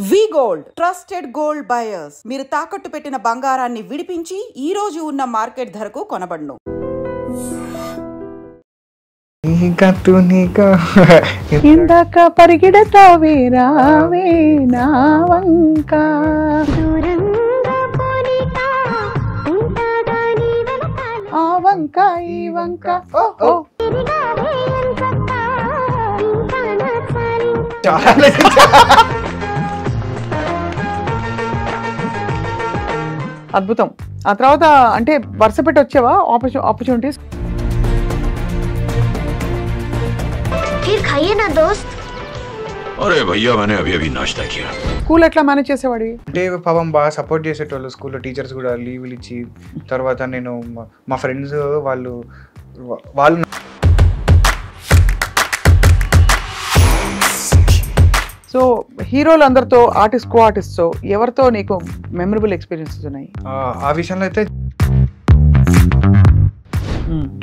వి gold trusted gold buyers. మీరు తాకట్టు పెట్టిన బంగారాన్ని విడిపించి ఈ రోజు ఉన్న మార్కెట్ ధరకు కొనబడును. ఇందాక పరిగెడతావే రావే నా వంక, ఆ వంక ఈ వంక ఓ అద్భుతం. ఆ తర్వాత అంటే వరుస పెట్టి వచ్చావా ఆపర్చునిటీస్? खाइए ना दोस्त. अरे भैया मैंने अभी अभी नाश्ता किया. స్కూల్ ఎట్లా మేనేజ్ చేసేవాడివి? అంటే పాపం బాగా సపోర్ట్ చేసేటోళ్ళు స్కూల్లో, టీచర్స్ కూడా లీవ్లు ఇచ్చి. తర్వాత నేను మా ఫ్రెండ్స్ వాళ్ళు సో హీరోలు అందరితో కో ఆర్టిస్ట్తో ఎవరితో నీకు మెమరబుల్ ఎక్స్పీరియన్సెస్ ఉన్నాయి? ఆ విషయంలో అయితే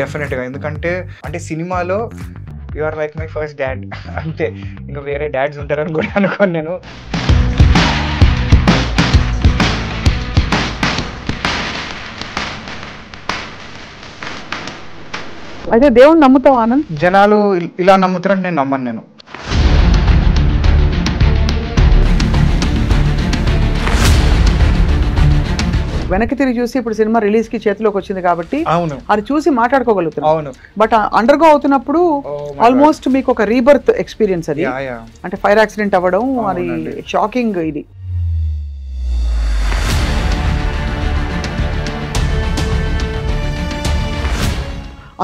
డెఫినెట్గా. ఎందుకంటే అంటే సినిమాలో you are like my first dad అంతే, ఇంకా వేరే డాడ్స్ ఉంటారని కూడా అనుకోను నేను. అయితే దేవుని నమ్ముతావు ఆనంద్? జనాలు ఇలా నమ్ముతారని నేను నమ్మను. నేను వెనక్కి తిరిగి చూసి ఇప్పుడు సినిమా రిలీజ్ కి చేతిలోకి వచ్చింది కాబట్టి అవును అది చూసి మాట్లాడుకోగలుగుతున్నాం. అవును, బట్ అండర్గో అవుతున్నప్పుడు ఆల్మోస్ట్ మీకు ఒక రీబర్త్ ఎక్స్పీరియన్స్ అది. అంటే ఫైర్ యాక్సిడెంట్ అవ్వడం అది షాకింగ్. ఇది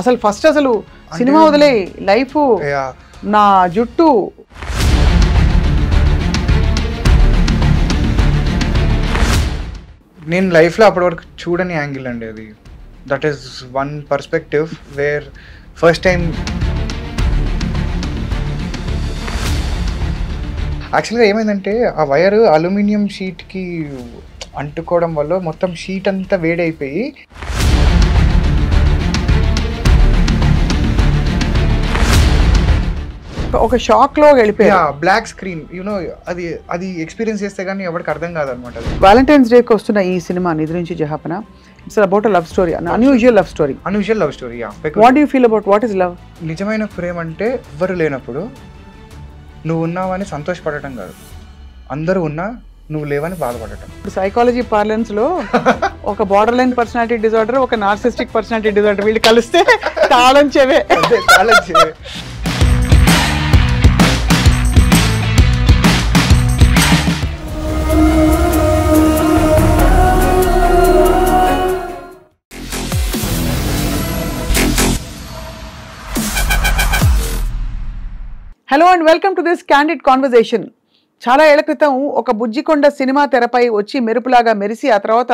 అసలు ఫస్ట్ అసలు సినిమా వదిలే లైఫ్, నా జుట్టు, నేను లైఫ్లో అప్పటి వరకు చూడని యాంగిల్ అండి అది. That is one perspective where first time యాక్చువల్గా ఏమైందంటే ఆ వైర్ అల్యూమినియం షీట్కి అంటుకోవడం వల్ల మొత్తం షీట్ అంతా వేడైపోయి ఒక షాక్ లో వెళ్ళిపోయా. బ్లాక్ స్క్రీన్ యూనో అది ఎక్స్పీరియన్స్ చేస్తే కానీ ఎవరికి అర్థం కాదనమాట. వాలంటైన్స్ డేకి వస్తున్న ఈ సినిమా నిద్ర నుంచి Jahapana, it's about love story, unusual love story. Unusual love story. What you feel about what is love? నిజమైన ప్రేమ అంటే ఎవ్వరు లేనప్పుడు నువ్వు ఉన్నావని సంతోషపడటం కాదు, అందరూ ఉన్నా నువ్వు లేవని బాధపడటం. ఇప్పుడు సైకాలజీ పార్లెన్స్ లో ఒక బార్డర్ లైన్ పర్సనాలిటీ డిజార్డర్, ఒక నార్సిస్టిక్ పర్సనాలిటీ డిజార్డర్, వీళ్ళు కలిస్తే తాళం చెవే. Hello and welcome to this candid conversation. చాలా ఏళ్ల క్రితం ఒక బుజ్జికొండ సినిమా తెరపై వచ్చి మెరుపులాగా మెరిసి ఆ తర్వాత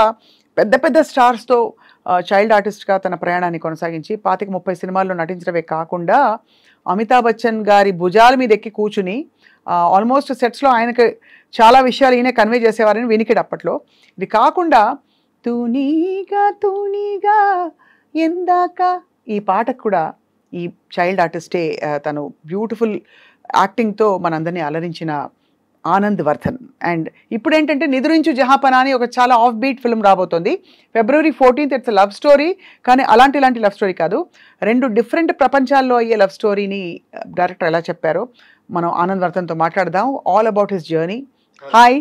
పెద్ద పెద్ద స్టార్స్తో చైల్డ్ ఆర్టిస్ట్గా తన ప్రయాణాన్ని కొనసాగించి 25-30 సినిమాల్లో నటించడమే కాకుండా అమితాబ్ బచ్చన్ గారి భుజాల మీద ఎక్కి కూర్చుని ఆల్మోస్ట్ సెట్స్లో ఆయనకు చాలా విషయాలు ఈయన కన్వే చేసేవారని వినికిడు అప్పట్లో. ఇది కాకుండా తూనీగా ఎందాక ఈ పాటకు కూడా ఈ చైల్డ్ ఆర్టిస్టే తను బ్యూటిఫుల్ యాక్టింగ్తో మనందరినీ అలరించిన ఆనంద్ వర్ధన్. అండ్ ఇప్పుడు ఏంటంటే నిద్రించు జహాపన అని ఒక చాలా ఆఫ్ బీట్ ఫిల్మ్ రాబోతోంది. February 14th. It's love story, కానీ ఇలాంటి లవ్ స్టోరీ కాదు. రెండు డిఫరెంట్ ప్రపంచాల్లో అయ్యే లవ్ స్టోరీని డైరెక్టర్ ఎలా చెప్పారో మనం ఆనంద్ వర్ధన్తో మాట్లాడదాం. All about his journey. Hi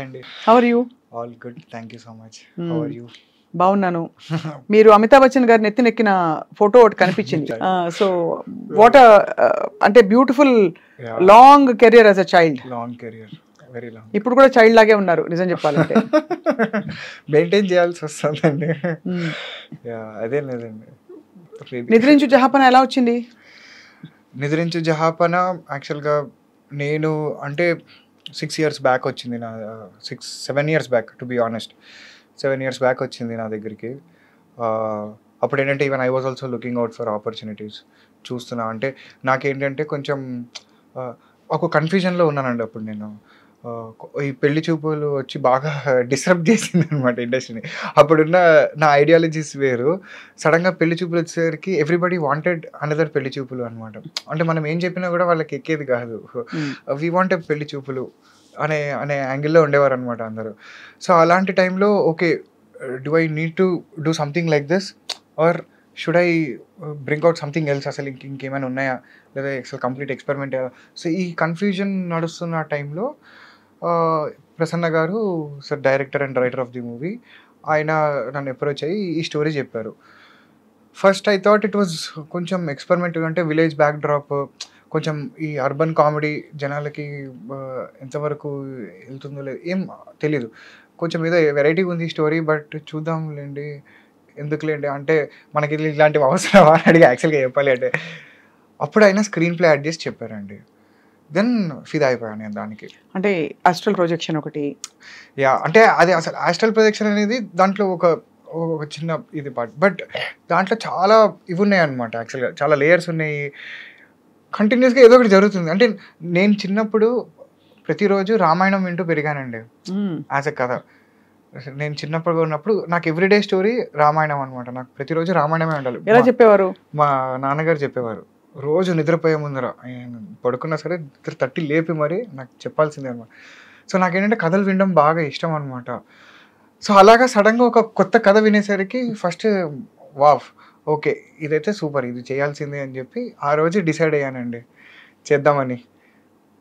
అండి, how are you? All good, thank you so much. How are you? బాగున్నాను. మీరు అమితాబ్ బచ్చన్ గారి నెత్తినెక్కిన ఫోటో ఒకటి కనిపించింది. సో వాట్ అంటే beautiful long career as a child. Long career, very long. ఇప్పుడు కూడా చైల్డ్ లాగే ఉన్నారు నిజం చెప్పాలంటే. మెయింటైన్ చేయాల్సి వస్తుందండి. అదే లేదండి. నిద్రించు జహాపన ఎలా వచ్చింది? నిద్రించు జహాపన యాక్చువల్గా నేను అంటే 6 years బ్యాక్ వచ్చింది. నా 7 years back, to be honest 7 years back వచ్చింది నా దగ్గరికి. అప్పుడు ఏంటంటే even I was also looking out for opportunities. చూస్తున్నా అంటే నాకేంటంటే కొంచెం ఒక కన్ఫ్యూజన్లో ఉన్నానండి అప్పుడు నేను. ఈ పెళ్లి చూపులు వచ్చి బాగా డిస్టర్బ్ చేసింది అనమాట ఇండస్ట్రీని. అప్పుడున్న నా ఐడియాలజీస్ వేరు. సడన్గా పెళ్లి చూపులు వచ్చేసరికి ఎవ్రీబడి వాంటెడ్ అనదర్ పెళ్లి చూపులు అనమాట. అంటే మనం ఏం చెప్పినా కూడా వాళ్ళకి ఎక్కేది కాదు. వీ వాంట్ పెళ్లి చూపులు అనే అనే యాంగిల్లో ఉండేవారు అనమాట అందరూ. సో అలాంటి టైంలో okay, do I need to do something like this or should I bring out something else, అసలు ఇంకేమైనా ఉన్నాయా, లేదా అసలు కంప్లీట్ ఎక్స్పెరిమెంట్. సో ఈ కన్ఫ్యూజన్ నడుస్తున్న టైంలో ప్రసన్న గారు, sir director and writer of the movie, ఆయన నన్ను అప్రోచ్ అయ్యి ఈ స్టోరీ చెప్పారు. First I thought it was కొంచెం ఎక్స్పెరిమెంట్, అంటే విలేజ్ బ్యాక్ డ్రాప్, కొంచెం ఈ అర్బన్ కామెడీ జనాలకి ఎంతవరకు వెళ్తుందో లేదు ఏం తెలీదు, కొంచెం ఏదో వెరైటీగా ఉంది స్టోరీ, బట్ చూద్దాంలేండి ఎందుకులేండి అంటే మనకి ఇలాంటివి అవసరమా అని అడిగి యాక్చువల్గా చెప్పాలి అంటే. అప్పుడు ఆయన స్క్రీన్ ప్లే యాడ్ చేసి చెప్పారండి. దెన్ ఫిదా అయిపోయాను నేను దానికి. అంటే ఆస్ట్రల్ ప్రొజెక్షన్ ఒకటి, యా అంటే అది అసలు ఆస్ట్రల్ ప్రొజెక్షన్ అనేది దాంట్లో ఒక చిన్న ఇది పార్ట్, బట్ దాంట్లో చాలా ఇవి ఉన్నాయి అనమాట. యాక్చువల్గా చాలా లేయర్స్ ఉన్నాయి, కంటిన్యూస్గా ఏదో ఒకటి జరుగుతుంది. అంటే నేను చిన్నప్పుడు ప్రతిరోజు రామాయణం వింటూ పెరిగానండి యాజ్ ఎ కథ. నేను చిన్నప్పుడు ఉన్నప్పుడు నాకు ఎవ్రీడే స్టోరీ రామాయణం అనమాట. నాకు ప్రతిరోజు రామాయణమే ఉండాలి. ఎలా చెప్పేవారు? మా నాన్నగారు చెప్పేవారు. రోజు నిద్రపోయే ముందర పడుకున్నా సరే నిద్ర తట్టి లేపి మరి నాకు చెప్పాల్సిందే అనమాట. సో నాకేంటంటే కథలు వినడం బాగా ఇష్టం అనమాట. సో అలాగా సడన్గా ఒక కొత్త కథ వినేసరికి ఫస్ట్ వావ్ ఓకే ఇదైతే సూపర్, ఇది చేయాల్సిందే అని చెప్పి ఆ రోజు డిసైడ్ అయ్యానండి చేద్దామని.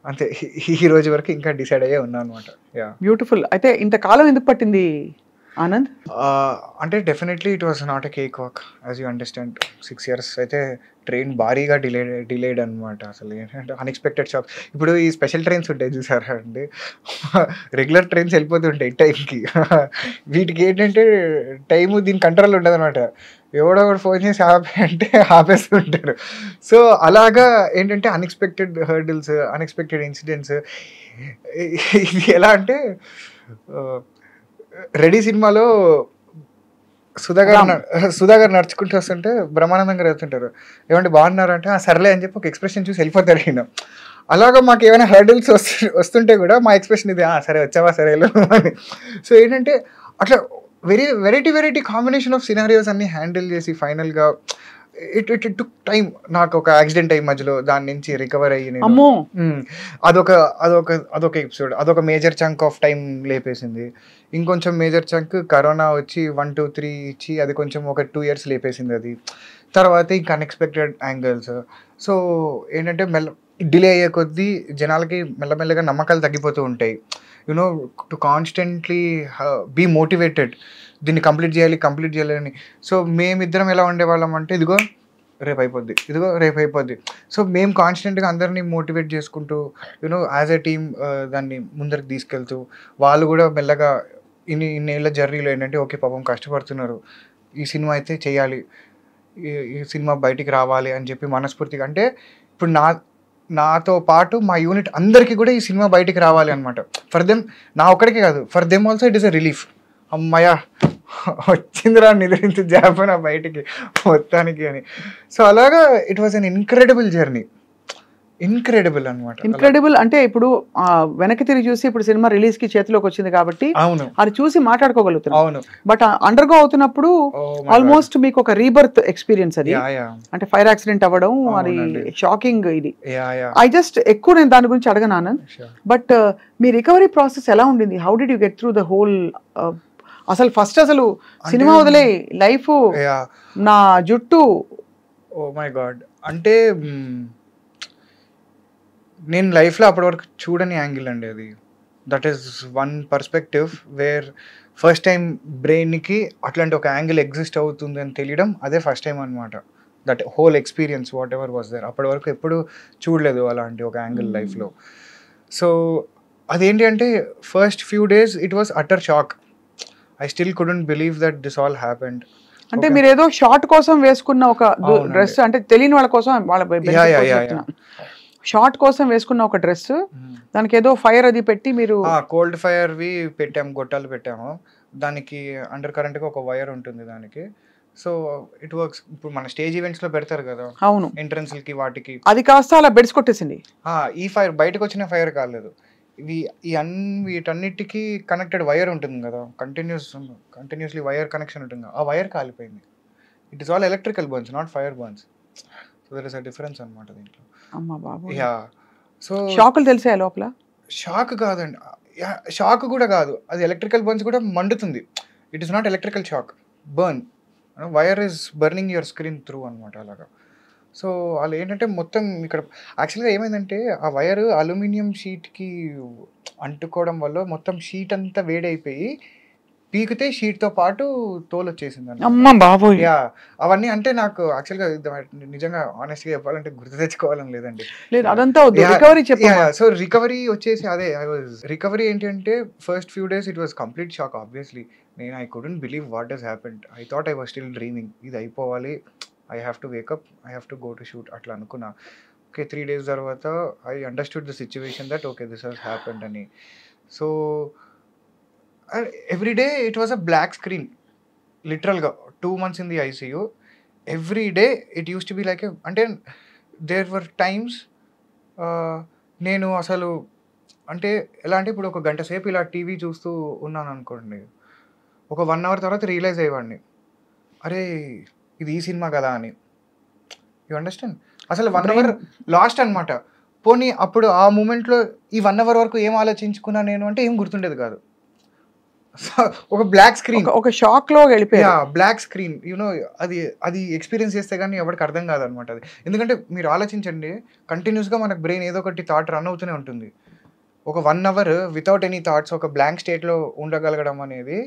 అంతే, ఈ రోజు వరకు ఇంకా డిసైడ్ అయ్యే ఉన్నా అనమాట. Yeah beautiful. అయితే ఇంతకాలం ఎందుకు పట్టింది ఆనంద్? అంటే definitely it was not a cake walk, as you understand. 6 years అయితే ట్రైన్ భారీగా డిలేడ్ అనమాట. అసలు ఏంటంటే అన్ఎక్స్పెక్టెడ్ షాక్. ఇప్పుడు ఈ స్పెషల్ ట్రైన్స్ ఉంటాయి చూసారా అండి, రెగ్యులర్ ట్రైన్స్ వెళ్ళిపోతుంటాయి టైంకి, వీటికి ఏంటంటే టైము దీని కంట్రోల్ ఉండదు అనమాట. ఎవడో ఒకటి ఫోన్ చేసి ఆపే అంటే ఆపేస్తుంటారు. సో అలాగా ఏంటంటే అన్ఎక్స్పెక్టెడ్ హర్డిల్స్, అన్ఎక్స్పెక్టెడ్ ఇన్సిడెంట్స్. ఇది ఎలా అంటే రెడీ సినిమాలో సుధాగర్ నడుచుకుంటూ వస్తుంటే బ్రహ్మానందం గారు వెళ్తుంటారు, ఏమంటే బాగున్నారంటే సర్లే అని చెప్పి ఒక ఎక్స్ప్రెషన్ చూసి వెళ్ళిపోతారు ఈయన. అలాగా మాకు ఏమైనా హర్డిల్స్ వస్తుంటే కూడా మా ఎక్స్ప్రెషన్ ఇది, సరే వచ్చావా సరే అని. సో ఏంటంటే అట్లా వెరైటీ కాంబినేషన్ ఆఫ్ సినారియోస్ అన్ని హ్యాండిల్ చేసి ఫైనల్గా ఇట్ టుక్ టైం. నాకు ఒక యాక్సిడెంట్ అయ్యి మధ్యలో దాని నుంచి రికవర్ అయ్యి అదొక ఎపిసోడ్, అదొక మేజర్ చంక్ ఆఫ్ టైం లేపేసింది. ఇంకొంచెం మేజర్ చంక్ కరోనా వచ్చి 1, 2, 3 ఇచ్చి అది కొంచెం ఒక 2 years లేపేసింది అది. తర్వాత ఇంకా అన్ఎక్స్పెక్టెడ్ యాంగిల్స్. సో ఏంటంటే డిలే అయ్యే కొద్దీ జనాలకి మెల్లమెల్లగా నమ్మకాలు తగ్గిపోతూ ఉంటాయి. You know to constantly be motivated, దీన్ని కంప్లీట్ చేయాలి అని. సో మేమిద్దరం ఎలా ఉండేవాళ్ళం అంటే ఇదిగో రేపు అయిపోద్ది. సో మేము కాన్స్టెంట్గా అందరినీ మోటివేట్ చేసుకుంటూ యూనో యాజ్ ఎ టీమ్ దాన్ని ముందరికి తీసుకెళ్తూ, వాళ్ళు కూడా మెల్లగా ఇన్నేళ్ళ జర్నీలో ఏంటంటే ఓకే పాపం కష్టపడుతున్నారు, ఈ సినిమా అయితే చేయాలి, ఈ సినిమా బయటికి రావాలి అని చెప్పి మనస్ఫూర్తిగా. అంటే ఇప్పుడు నాతో పాటు మా యూనిట్ అందరికీ కూడా ఈ సినిమా బయటికి రావాలి అనమాట. ఫర్ దెమ్, నా ఒక్కడికే కాదు, for them also it is a relief. అమ్మయ్య వచ్చిందిరా నిద్రించి జాపన బయటికి మొత్తానికి అని. సో అలాగా it was an incredible journey. Incredible అనమాట. ఇన్క్రెడిబుల్ అంటే ఇప్పుడు వెనక్కి తిరిగి చూసి ఇప్పుడు సినిమా రిలీజ్ కి చేతిలోకి వచ్చింది కాబట్టి అవును అది చూసి మాట్లాడుకోగలుగుతున్నాం. అవును, బట్ అండర్గో అవుతున్నప్పుడు ఆల్మోస్ట్ మీకు ఒక రీబర్త్ ఎక్స్పీరియన్స్ అది. అంటే ఫైర్ యాక్సిడెంట్ అవ్వడం అది షాకింగ్. ఇది ఐ జస్ట్ ఎక్కువ నేను దాని గురించి అడగను Anand, but me recovery process ఎలా ఉండింది? How did you get through the whole? అసలు ఫస్ట్ అసలు సినిమా వదిలే లైఫ్, నా జుట్టు, ఓ మై గాడ్. అంటే నేను లైఫ్లో అప్పటి వరకు చూడని యాంగిల్ అండి అది. That is one perspective where first time బ్రెయిన్కి అట్లాంటి ఒక యాంగిల్ ఎగ్జిస్ట్ అవుతుంది అని తెలియడం అదే ఫస్ట్ టైం అనమాట. That whole experience whatever was there, అప్పటి వరకు ఎప్పుడు చూడలేదు అలాంటి ఒక యాంగిల్ లైఫ్లో. సో అదేంటి అంటే first few days it was utter shock. I still couldn't believe that this all happened. అంటే మీరు ఏదో షార్ట్ కోసం వేసుకున్న ఒక డ్రెస్, అంటే తెలియని వాళ్ళ కోసం, వాళ్ళ షార్ట్ కోసం వేసుకున్న ఒక డ్రెస్, దానికి ఏదో ఫైర్ అది పెట్టి మీరు కోల్డ్ ఫైర్ వి పెట్టాము, గొట్టాలు పెట్టాము. దానికి అండర్ కరెంట్ గా ఒక వైర్ ఉంటుంది దానికి. So it works. ఇప్పుడు మన స్టేజ్ ఈవెంట్స్ లో పెడతారు కదా, అవును, ఎంట్రన్స్ కి వాటికి, అది కాస్త అలా బెడ్స్ కొట్టేసింది. ఈ ఫైర్ బయటకు వచ్చిన ఫైర్ కాలేదు, వీటన్నిటికీ కనెక్టెడ్ వైర్ ఉంటుంది కదా, కంటిన్యూస్లీ వైర్ కనెక్షన్ ఉంటుంది కదా, ఆ వైర్ కాలిపోయింది. It is all electrical burns, not fire burns. So there is a difference అనమాట దీంట్లో. అమ్మా బాబు. యా. సో షాకులు తెలిసాయి లోపల? షాక్ కాదండి, షాక్ కూడా కాదు, అది ఎలక్ట్రికల్ బర్న్స్ కూడా మండుతుంది. It is not electrical shock, burn, wire is burning your screen through అనమాట అలాగా. సో వాళ్ళు ఏంటంటే మొత్తం ఇక్కడ యాక్చువల్గా ఏమైందంటే ఆ వైర్ అల్యూమినియం షీట్కి అంటుకోవడం వల్ల మొత్తం షీట్ అంతా వేడైపోయి పీకితే షీట్తో పాటు తోలు వచ్చేసింది. అమ్మ బాబోయ్. యా, అవన్నీ అంటే నాకు యాక్చువల్గా నిజంగా ఆనెస్ట్గా చెప్పాలంటే గుర్తు తెచ్చుకోవాలని లేదండి. లేదు అదంతా రికవరీ చెప్పాలి. సో రికవరీ వచ్చేసి అదే రికవరీ ఏంటంటే first few days it was complete shock obviously. నేను I couldn't believe what has happened. I thought I was still dreaming. ఇది అయిపోవాలి, I have to wake up, I have to go to shoot అట్లా అనుకున్నా. Okay 3 days తర్వాత I understood the situation that okay this has happened అని. So every day it was a black screen లిటరల్గా. 2 months in the ICU. Every day it use to be like అంటే there were times నేను అసలు అంటే ఎలా అంటే ఇప్పుడు ఒక గంట సేపు ఇలా టీవీ చూస్తూ ఉన్నాను అనుకోండి, ఒక 1 hour తర్వాత రియలైజ్ అయ్యేవాడిని, అరే ఇది ఈ సినిమా కదా అని. You understand? అసలు 1 hour లాస్ట్ అనమాట. పోనీ అప్పుడు ఆ మూమెంట్లో ఈ 1 hour వరకు ఏం ఆలోచించుకున్నా నేను అంటే ఏం గుర్తుండేది కాదు. ఒక బ్లాక్ స్క్రీన్, ఒక షాక్ లో వెళ్ళిపోయా. బ్లాక్ స్క్రీన్ యూనో అది అది ఎక్స్పీరియన్స్ చేస్తే కానీ ఎవరికి అర్థం కాదనమాట అది. ఎందుకంటే మీరు ఆలోచించండి, కంటిన్యూస్గా మనకు బ్రెయిన్ ఏదో ఒకటి థాట్ రన్ అవుతూనే ఉంటుంది. ఒక 1 hour వితౌట్ ఎనీ థాట్స్ ఒక బ్లాంక్ స్టేట్లో ఉండగలగడం అనేది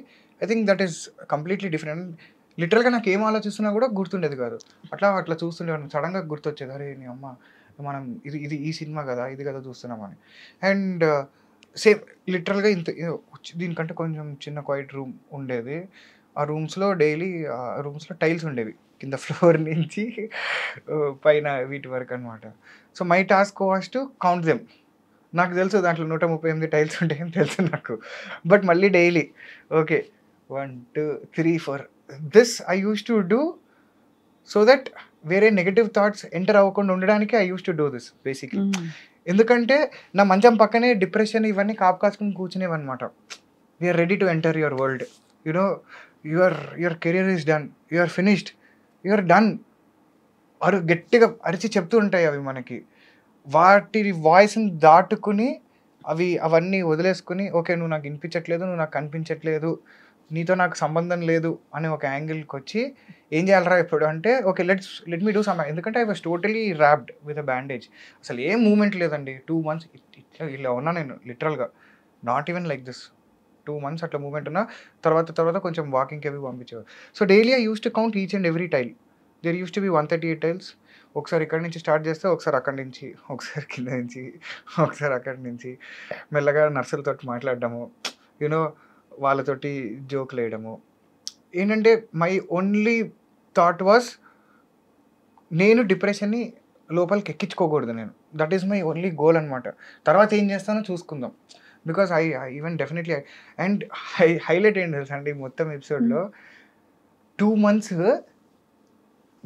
I think that is completely different. లిటరల్గా నాకు ఏం ఆలోచిస్తున్నా కూడా గుర్తుండేది కాదు. అట్లా చూస్తుండేవాడిని. సడన్గా గుర్తొచ్చేది, అరే నీ అమ్మ మనం ఇది ఈ సినిమా కదా, ఇది కదా చూస్తున్నామని. అండ్ సేమ్ లిటరల్గా ఇంత దీనికంటే కొంచెం చిన్న క్వైట్ రూమ్ ఉండేది. ఆ రూమ్స్లో డైలీ రూమ్స్లో టైల్స్ ఉండేవి కింద ఫ్లోర్ నుంచి పైన వీటి వరకు అనమాట. So my task was to count them. నాకు తెలుసు దాంట్లో 138 టైల్స్ ఉంటాయని తెలుసు నాకు. బట్ మళ్ళీ daily okay 1 2 3 4 this I use to do so that వేరే నెగటివ్ థాట్స్ ఎంటర్ అవ్వకుండా ఉండడానికి I use to do this basically. ఎందుకంటే నా మంచం పక్కనే డిప్రెషన్ ఇవన్నీ కాపుకాసుకుని కూర్చునేవన్నమాట. We are ready to enter your world, you know your career is done, you are finished, you are done గట్టిగా అరిచి చెప్తూ ఉంటాయి అవి మనకి. వాటి వాయిస్ని దాటుకుని అవన్నీ వదిలేసుకుని ఓకే నువ్వు నాకు వినిపించట్లేదు, నువ్వు నాకు కనిపించట్లేదు, నీతో నాకు సంబంధం లేదు అనే ఒక యాంగిల్కి వచ్చి ఏం చేయాలరా ఇప్పుడు అంటే okay let me do some. ఎందుకంటే I was totally wrapped with a bandage. అసలు ఏం మూమెంట్ లేదండి. 2 months ఇలా ఉన్నా నేను లిటరల్గా, not even like this. 2 months అట్లా మూమెంట్ ఉన్నా. తర్వాత కొంచెం వాకింగ్కి అవి పంపించేవారు. So daily I use to count each and every tile. There used to be 138 tiles. ఒకసారి ఇక్కడి నుంచి స్టార్ట్ చేస్తే ఒకసారి అక్కడి నుంచి, ఒకసారి కింద నుంచి, ఒకసారి అక్కడి నుంచి, మెల్లగా నర్సులతో మాట్లాడడము, యూనో వాళ్ళతోటి జోకులు వేయడము. ఏంటంటే మై ఓన్లీ థాట్ వాస్ నేను డిప్రెషన్ని లోపలికి ఎక్కించుకోకూడదు నేను. That is my only goal అనమాట. తర్వాత ఏం చేస్తానో చూసుకుందాం. Because I even definitely and highlight ఏంటి తెలుసు అండి మొత్తం ఎపిసోడ్లో 2 months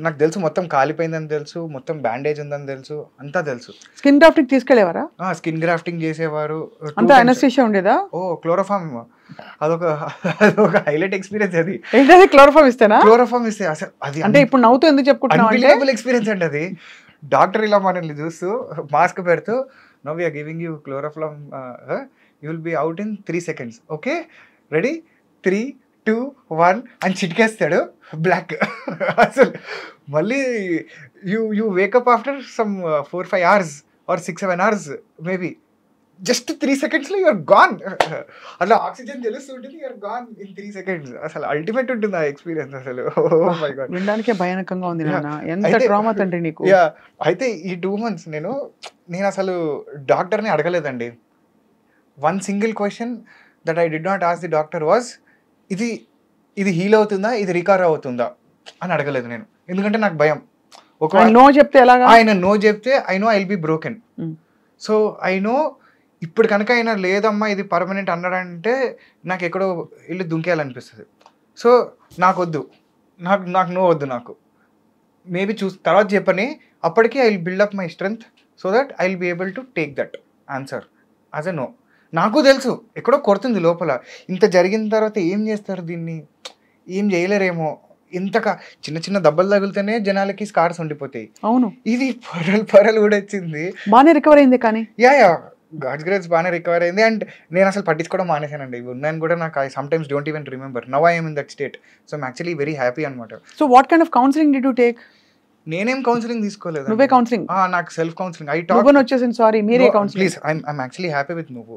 నాకు తెలుసు మొత్తం కాలిపోయిందని తెలుసు, మొత్తం బ్యాండేజ్ ఉందని తెలుసు, అంతా తెలుసు. స్కిన్ గ్రాఫ్టింగ్ తీసుకెళ్లేవారా? స్కిన్ గ్రాఫ్టింగ్ చేసేవారు. అంతా అనస్థీషియా ఉండేదా? ఓ క్లోరోఫామ్, అదొక హైలైట్ ఎక్స్పీరియన్స్. అది ఏంటది క్లోరోఫామ్ ఇస్తేనా? క్లోరోఫామ్ ఇస్తే అసలు అది అంటే ఇప్పుడు నవ్వుతూ ఎందుకు చెప్పుకుంటున్నావు అంటే అన్బిలీవబుల్ ఎక్స్పీరియన్స్ అండి అది. డాక్టర్ ఇలా మనల్ని చూస్తూ మాస్క్ పెడుతూ now we are giving you chloroform, you will be out in 3 seconds. Okay ready 3 2 1 అని చిటికేస్తాడు బ్లాక్. అసలు మళ్ళీ you wake up after some 4-5 hours or 6-7 hours maybe. Just 3 secondsలో యూఆర్ గాన్. అట్లా ఆక్సిజన్ తెలుస్తుంటుంది, యూఆర్ గాన్ ఇన్ 3 seconds. అసలు అల్టిమేట్ ఉంటుంది ఆ ఎక్స్పీరియన్స్ అసలు. ఓ మై గాడ్, వినడానికే భయానకంగా ఉంది నాన్న. ఎంత ట్రామా తండ్రి నీకు. అయితే ఈ 2 months నేను అసలు డాక్టర్ని అడగలేదండి. One single question that I did not ask the doctor was ఇది హీల్ అవుతుందా, ఇది రికవర్ అవుతుందా అని అడగలేదు నేను. ఎందుకంటే నాకు భయం. ఒక నో చెప్తే ఎలాగా? ఆయన నో చెప్తే I know I will be broken. So I know ఇప్పుడు కనుక ఆయన లేదమ్మా ఇది పర్మనెంట్ అన్నాడంటే నాకు ఎక్కడో వెళ్ళి దుంకేయాలనిపిస్తుంది. సో నాకు వద్దు, నాకు నో వద్దు. నాకు మేబీ తర్వాత చెప్పని అప్పటికి I will build up my strength so that I will be able to take that answer as a no. నాకు తెలుసు ఎక్కడో కొడుతుంది లోపల. ఇంత జరిగిన తర్వాత ఏం చేస్తారు దీన్ని, ఏం చేయలేరేమో. ఇంతగా చిన్న దెబ్బలు తగిలితేనే జనాలకి స్కార్స్ ఉండిపోతాయి. అవును, ఇది పొరలు కూడా వచ్చింది. బాగానే రికవర్ అయింది కానీ యా గాడ్స్ గ్రేస్ బాగానే రికవర్ అయింది. అండ్ నేను అసలు పట్టించుకోవడం మానేశానండి. ఇవి ఉన్నాయని కూడా నాకు I sometimes don't even remember. Now I am in that state. So I'm actually very happy అనమాట. So what kind of counselling did you take? నేనేం కౌన్సిలింగ్ తీసుకోలేదు. నువ్వే కౌన్సిలింగ్? నాకు సెల్ఫ్ కౌన్సిలింగ్. నువ్వు వచ్చేసింది, సారీ మీరే counselling. Please I'm actually happy with నువ్వు,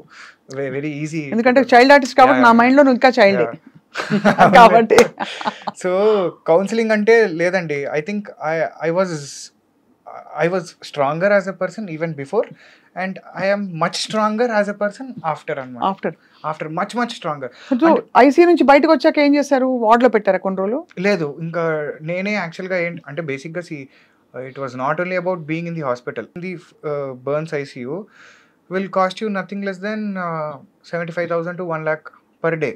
very easy. ఎందుకంటే చైల్డ్ ఆర్టిస్ట్ కాబట్టి నా మైండ్ లో నువ్వు ఇంకా చైల్డ్ కాబట్టి. సో కౌన్సిలింగ్ అంటే లేదండి, I think I was stronger as a person even before, and I am much stronger as a person after much stronger. So IC నుంచి బయటకు వచ్చాక ఏం చేశారు? వార్డ్ లో పెట్టారా కొన్ని రోజులు? లేదు, ఇంకా నేనే యాక్చువల్గా అంటే బేసిక్గా it was not only about being in the hospital. The burns ICU will cost you nothing less than 75,000 to 1 lakh per day.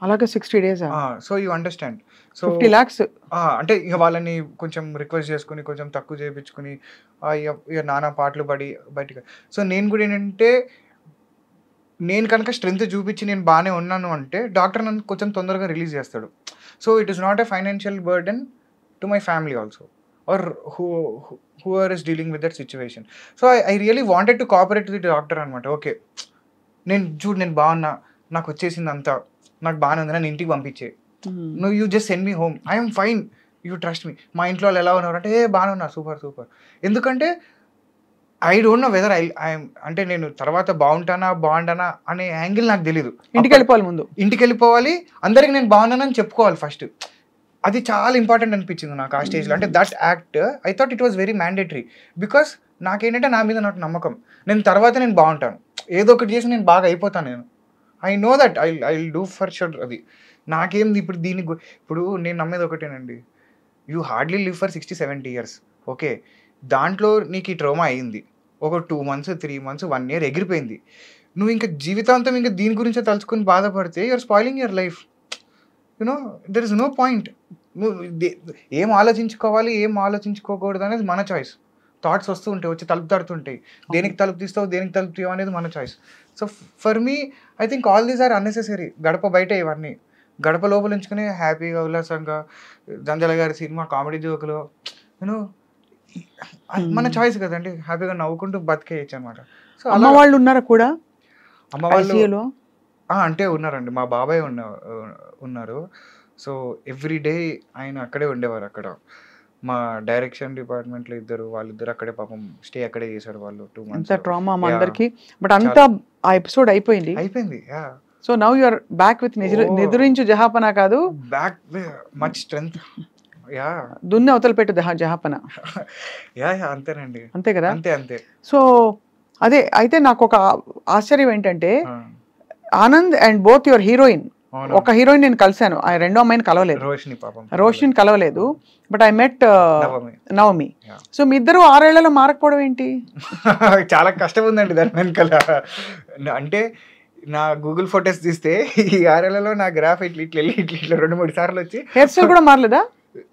అలాగే 60 days. So you understand. So 50 lakhs అంటే ఇక వాళ్ళని కొంచెం రిక్వెస్ట్ చేసుకుని కొంచెం తక్కువ చేయించుకుని ఇక నానా పాటలు పడి బయటకు. సో నేను కూడా ఏంటంటే, నేను కనుక స్ట్రెంత్ చూపించి నేను బాగానే ఉన్నాను అంటే డాక్టర్ నన్ను కొంచెం తొందరగా రిలీజ్ చేస్తాడు. So it is not a financial burden to my family also, or whoever is dealing with that situation. So I really wanted to cooperate with the doctor అనమాట. ఓకే, నేను బాగున్నా, నాకు వచ్చేసింది అంతా, నాకు బాగానే ఉంది, నన్ను ఇంటికి పంపించే, నువ్వు you just send me home, I'm fine, you trust me. మా ఇంట్లో వాళ్ళు ఎలా ఉన్నారు అంటే బాగానే ఉన్నా, సూపర్. ఎందుకంటే ఐ డోంట్ నో వెదర్ అంటే నేను తర్వాత బాగుంటానా అనే యాంగిల్ నాకు తెలీదు. ఇంటికి వెళ్ళిపోవాలి, అందరికి నేను బాగున్నానని చెప్పుకోవాలి ఫస్ట్. అది చాలా ఇంపార్టెంట్ అనిపించింది నాకు ఆ స్టేజ్లో. అంటే that act I thought it was very mandatory, because నాకేంటంటే నా మీద నాకు నమ్మకం, నేను బాగుంటాను, ఏదో ఒకటి చేసి నేను బాగా అయిపోతాను. నేను I know that I will do for sure. అది నాకేంది ఇప్పుడు ఇప్పుడు నేను నమ్మేది ఒకటేనండి, you hardly live for 60-70 years. Okay, దాంట్లో నీకు ఈ ట్రోమా అయింది, ఒక 2 months 3 months 1 year ఎగిరిపోయింది. నువ్వు ఇంకా జీవితాంతం ఇంకా దీని గురించే తలుచుకుని బాధపడితే you're spoiling your life. You know there is no point. నువ్వు ఏం ఆలోచించుకోవాలి, ఏం ఆలోచించుకోకూడదు అనేది మన చాయిస్. థాట్స్ వస్తూ ఉంటాయి, వచ్చి తలుపు తడుతుంటాయి, దేనికి తలుపు తీస్తావు, దేనికి తలుపు తీయవు అనేది మన choice. So for me I think all these are unnecessary. గడప బయట ఇవన్నీ, గడప లోపల ఉంచుకుని హ్యాపీగా ఉల్లాసంగా జంజాల గారి సినిమా కామెడీ జోకులు, యూనో మన చాయిస్ కదండి, హ్యాపీగా నవ్వుకుంటూ బతికేయచ్చు అనమాట. సో అమ్మ వాళ్ళు ఉన్నారా కూడా? అమ్మ వాళ్ళు అంటే ఉన్నారండి, మా బాబాయ్ ఉన్నారు. సో ఎవ్రీ డే ఆయన అక్కడే ఉండేవారు. అక్కడ మా డైరెక్షన్ డిపార్ట్మెంట్లో వాళ్ళిద్దరు అక్కడే పాపం స్టే అక్కడే చేశారు వాళ్ళు 2 months. ట్రామా మా అందరికి. బట్ అంతా ఆ ఎపిసోడ్ అయిపోయింది. So now you are back with Nidurinchu Jahapana కాదు, బ్యాక్ మచ్ స్ట్రెంగ్త్. దున్ని అవతల పెట్టు జహాపన. అంతేనండి, అంతే కదా, అంతే. సో అదే అయితే నాకు ఒక ఆశ్చర్యం ఏంటంటే, Anand and both your heroine, ఒక హీరోయిన్ నేను కలిశాను, ఆ రెండో అమ్మాయిని కలవలేదు, రోషిని కలవలేదు, but I met Navami. So మీ ఇద్దరు 6 ఏళ్లలో మారకపోవడం ఏంటి? చాలా కష్టం ఉందండి దాని వెనకాల. అంటే నా గూగుల్ ఫొటోస్ తీస్తే ఈ 6 ఏళ్లలో నా గ్రాఫ్ ఇట్లా 2-3 సార్లు వచ్చి. హెయిర్ స్టైల్ కూడా మారలేదా?